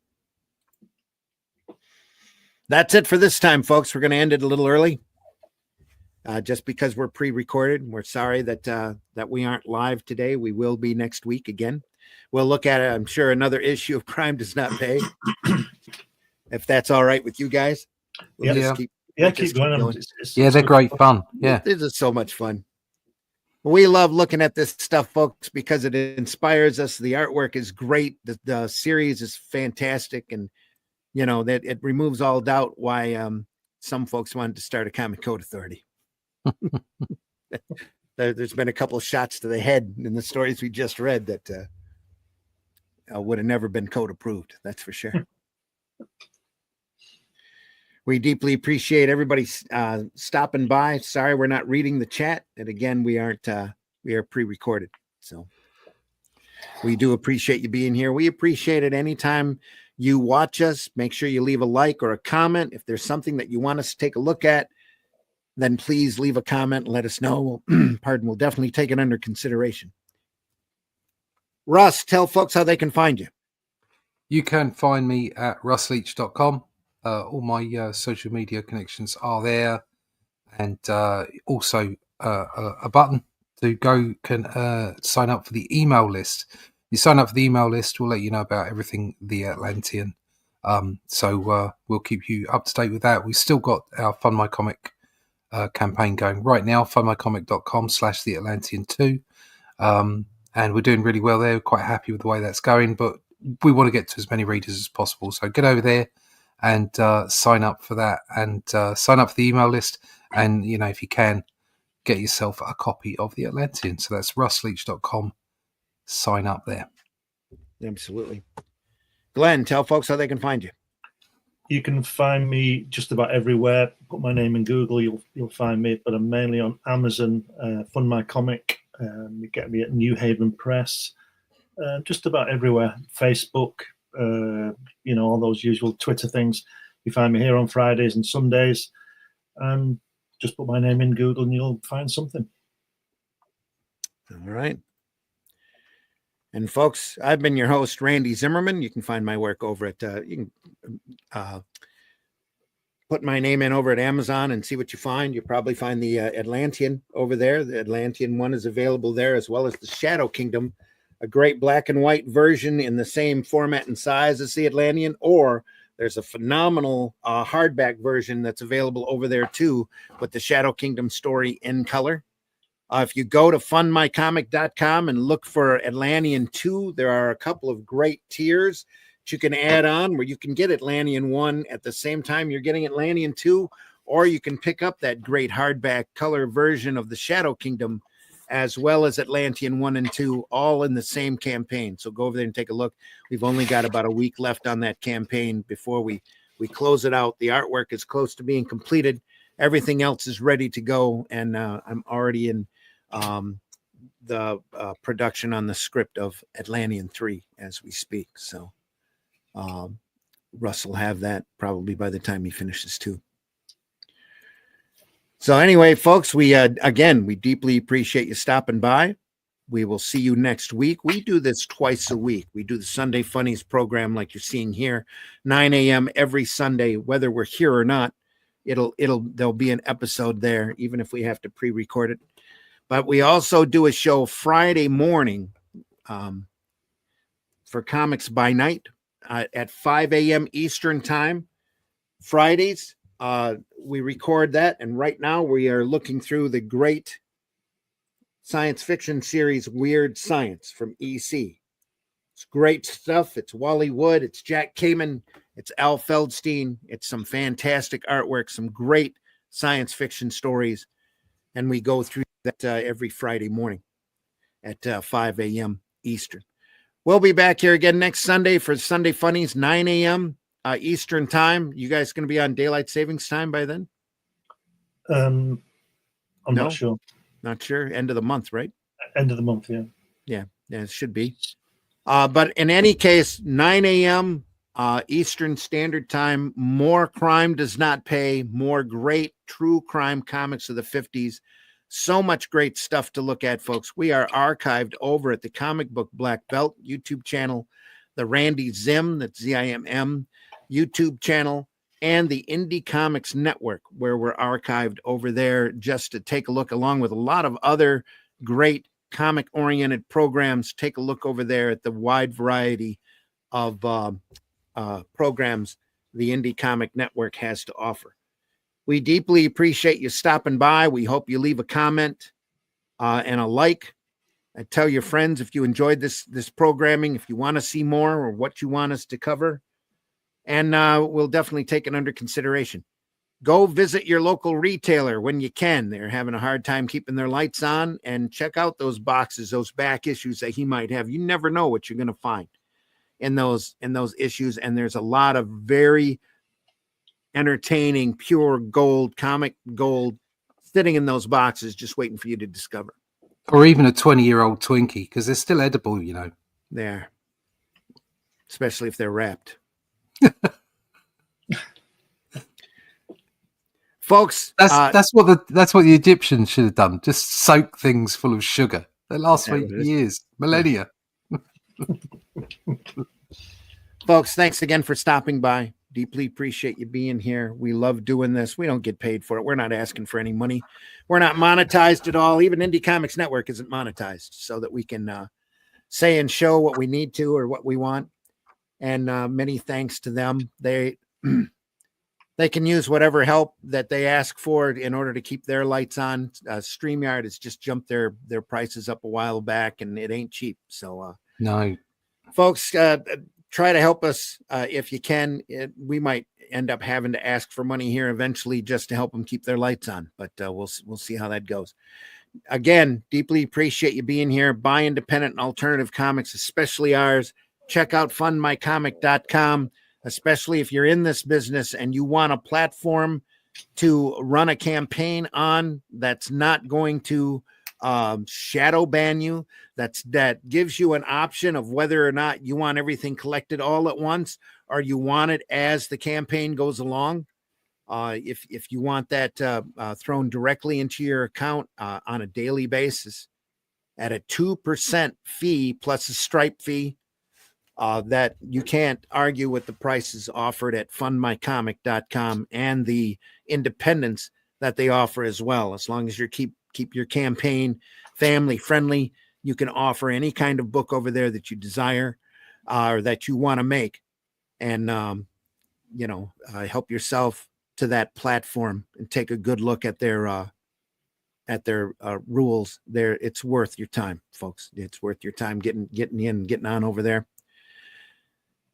That's it for this time, folks. We're going to end it a little early. Just because we're pre-recorded. We're sorry that we aren't live today. We will be next week again. We'll look at it. I'm sure another issue of Crime Does Not Pay. If that's all right with you guys. We'll keep going. They're great fun. Yeah. This is so much fun. We love looking at this stuff, folks, because it inspires us. The artwork is great. The series is fantastic. And, that it removes all doubt why some folks wanted to start a Comic Code Authority. There's been a couple of shots to the head in the stories we just read that would have never been code approved. That's for sure. We deeply appreciate everybody stopping by. Sorry, we're not reading the chat. And again, we are pre-recorded. So we do appreciate you being here. We appreciate it anytime you watch us. Make sure you leave a like or a comment. If there's something that you want us to take a look at, then please leave a comment and let us know. We'll definitely take it under consideration. Russ, tell folks how they can find you. You can find me at russleach.com. All my social media connections are there. And also a button to go sign up for the email list. You sign up for the email list, we'll let you know about everything The Atlantean. So we'll keep you up to date with that. We've still got our Fund My Comic campaign going right now, fundmycomic.com/theatlantean2. And we're doing really well there. We're quite happy with the way that's going, but we want to get to as many readers as possible. So get over there and sign up for that, and sign up for the email list. And, if you can, get yourself a copy of The Atlantean. So that's russleach.com. Sign up there. Absolutely. Glenn, tell folks how they can find you. You can find me just about everywhere. Put my name in Google, you'll find me. But I'm mainly on Amazon, Fund My Comic. You get me at New Haven Press. Just about everywhere. Facebook, all those usual Twitter things. You find me here on Fridays and Sundays. And just put my name in Google and you'll find something. All right. And folks, I've been your host, Randy Zimmerman. You can find my work over at, you can put my name in over at Amazon and see what you find. You'll probably find the Atlantean over there. The Atlantean one is available there, as well as the Shadow Kingdom, a great black and white version in the same format and size as the Atlantean, or there's a phenomenal hardback version that's available over there too, with the Shadow Kingdom story in color. If you go to fundmycomic.com and look for Atlantean 2, there are a couple of great tiers that you can add on where you can get Atlantean 1 at the same time you're getting Atlantean 2, or you can pick up that great hardback color version of the Shadow Kingdom as well as Atlantean 1 and 2, all in the same campaign. So go over there and take a look. We've only got about a week left on that campaign before we close it out. The artwork is close to being completed. Everything else is ready to go, and I'm already in the production on the script of Atlantean 3 as we speak. So Russ will have that probably by the time he finishes too. So anyway, folks, we deeply appreciate you stopping by. We will see you next week. We do this twice a week. We do the Sunday Funnies program like you're seeing here, 9 a.m. every Sunday, whether we're here or not. There'll be an episode there, even if we have to pre-record it. But we also do a show Friday morning for Comics by Night at 5 a.m. Eastern time. Fridays, we record that. And right now we are looking through the great science fiction series Weird Science from EC. It's great stuff. It's Wally Wood. It's Jack Kamen. It's Al Feldstein. It's some fantastic artwork, some great science fiction stories. And we go through that every Friday morning at 5 a.m. Eastern. We'll be back here again next Sunday for Sunday Funnies, 9 a.m. Eastern time. You guys going to be on daylight savings time by then? I'm not sure. Not sure. End of the month, right? End of the month, yeah. Yeah. Yeah, it should be. But in any case, 9 a.m. Eastern Standard Time. More Crime Does Not Pay. More great true crime comics of the 50s. So much great stuff to look at, folks. We are archived over at the Comic Book Black Belt YouTube channel, the Randy Zim, that's ZIMM YouTube channel, and the Indie Comics Network, where we're archived over there just to take a look, along with a lot of other great comic-oriented programs. Take a look over there at the wide variety of programs the Indie Comic Network has to offer. We deeply appreciate you stopping by. We hope you leave a comment and a like. Tell your friends if you enjoyed this programming, if you want to see more or what you want us to cover. And we'll definitely take it under consideration. Go visit your local retailer when you can. They're having a hard time keeping their lights on, and check out those boxes, those back issues that he might have. You never know what you're going to find in those issues. And there's a lot of very entertaining, pure gold, comic gold sitting in those boxes, just waiting for you to discover. Or even a 20-year-old Twinkie, because they're still edible, you know. There. Especially if they're wrapped. Folks, that's what the Egyptians should have done. Just soak things full of sugar. They last for years, millennia. Folks, thanks again for stopping by. Deeply appreciate you being here. We love doing this. We don't get paid for it. We're not asking for any money. We're not monetized at all. Even Indie Comics Network isn't monetized, so that we can say and show what we need to or what we want. And many thanks to them. They can use whatever help that they ask for in order to keep their lights on. StreamYard has just jumped their prices up a while back, and it ain't cheap. So no, folks, try to help us if you can. We might end up having to ask for money here eventually just to help them keep their lights on, but we'll see how that goes. Again, deeply appreciate you being here. Buy independent and alternative comics, especially ours. Check out fundmycomic.com, especially if you're in this business and you want a platform to run a campaign on that's not going to shadow ban you, that gives you an option of whether or not you want everything collected all at once or you want it as the campaign goes along. If you want that thrown directly into your account on a daily basis at a 2% fee plus a stripe fee, that you can't argue with the prices offered at fundmycomic.com and the independence that they offer as well. As long as you keep your campaign family friendly, you can offer any kind of book over there that you desire or that you want to make, and help yourself to that platform and take a good look at their rules. There, it's worth your time, folks. It's worth your time getting on over there.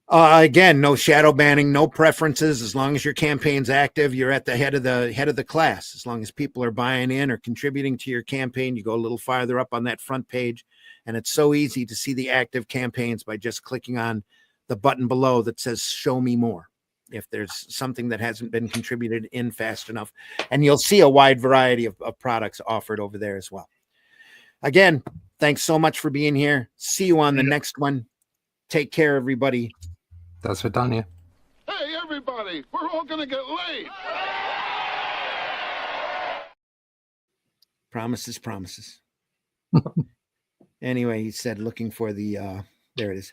Again, no shadow banning, no preferences. As long as your campaign's active, you're at the head of the class. As long as people are buying in or contributing to your campaign, you go a little farther up on that front page. And it's so easy to see the active campaigns by just clicking on the button below that says show me more, if there's something that hasn't been contributed in fast enough. And you'll see a wide variety of products offered over there as well. Again, thanks so much for being here. See you on the next one. Take care, everybody. That's for Danya. Hey, everybody, we're all going to get laid. Promises. Anyway, he said, looking for the, there it is.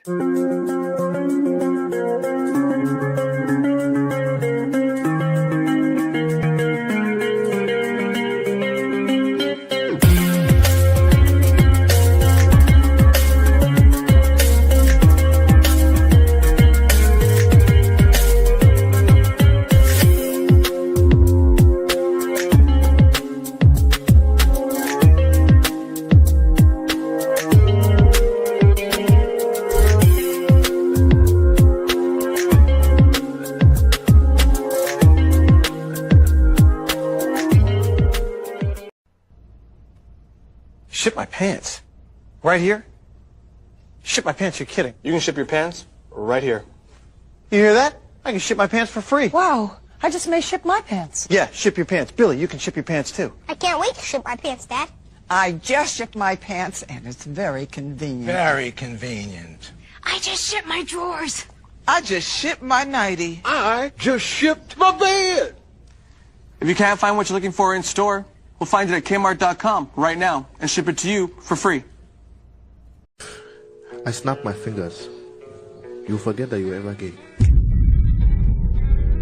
Ship my pants? Right here? Ship my pants? You're kidding. You can ship your pants right here. You hear that? I can ship my pants for free. Wow. I just may ship my pants. Yeah, ship your pants. Billy, you can ship your pants too. I can't wait to ship my pants, Dad. I just shipped my pants, and it's very convenient. Very convenient. I just shipped my drawers. I just shipped my nightie. I just shipped my bed. If you can't find what you're looking for in store, we'll find it at Kmart.com right now and ship it to you for free. I snap my fingers. You forget that you were ever gay.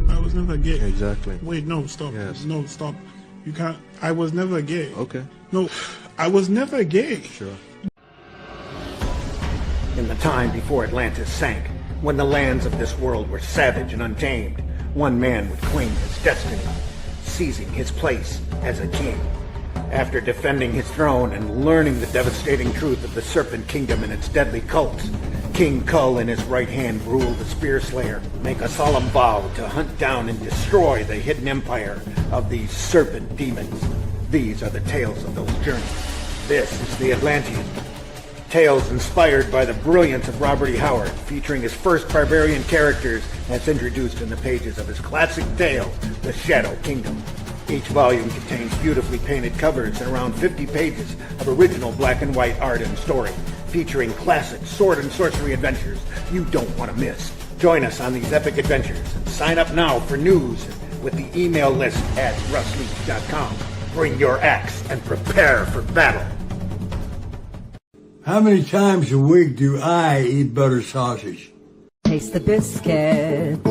I was never gay. Exactly. Wait, no, stop. Yes. No, stop. You can't. I was never gay. Okay. No, I was never gay. Sure. In the time before Atlantis sank, when the lands of this world were savage and untamed, one man would claim his destiny, seizing his place as a king. After defending his throne and learning the devastating truth of the Serpent Kingdom and its deadly cults, King Kull in his right hand ruled the Spear Slayer, make a solemn vow to hunt down and destroy the hidden empire of these serpent demons. These are the tales of those journeys. This is the Atlantean. Tales inspired by the brilliance of Robert E. Howard, featuring his first barbarian characters as introduced in the pages of his classic tale, The Shadow Kingdom. Each volume contains beautifully painted covers and around 50 pages of original black and white art and story, featuring classic sword and sorcery adventures you don't want to miss. Join us on these epic adventures and sign up now for news with the email list at russleach.com. Bring your axe and prepare for battle. How many times a week do I eat butter sausage? Taste the biscuit.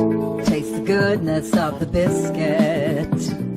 Taste the goodness of the biscuit.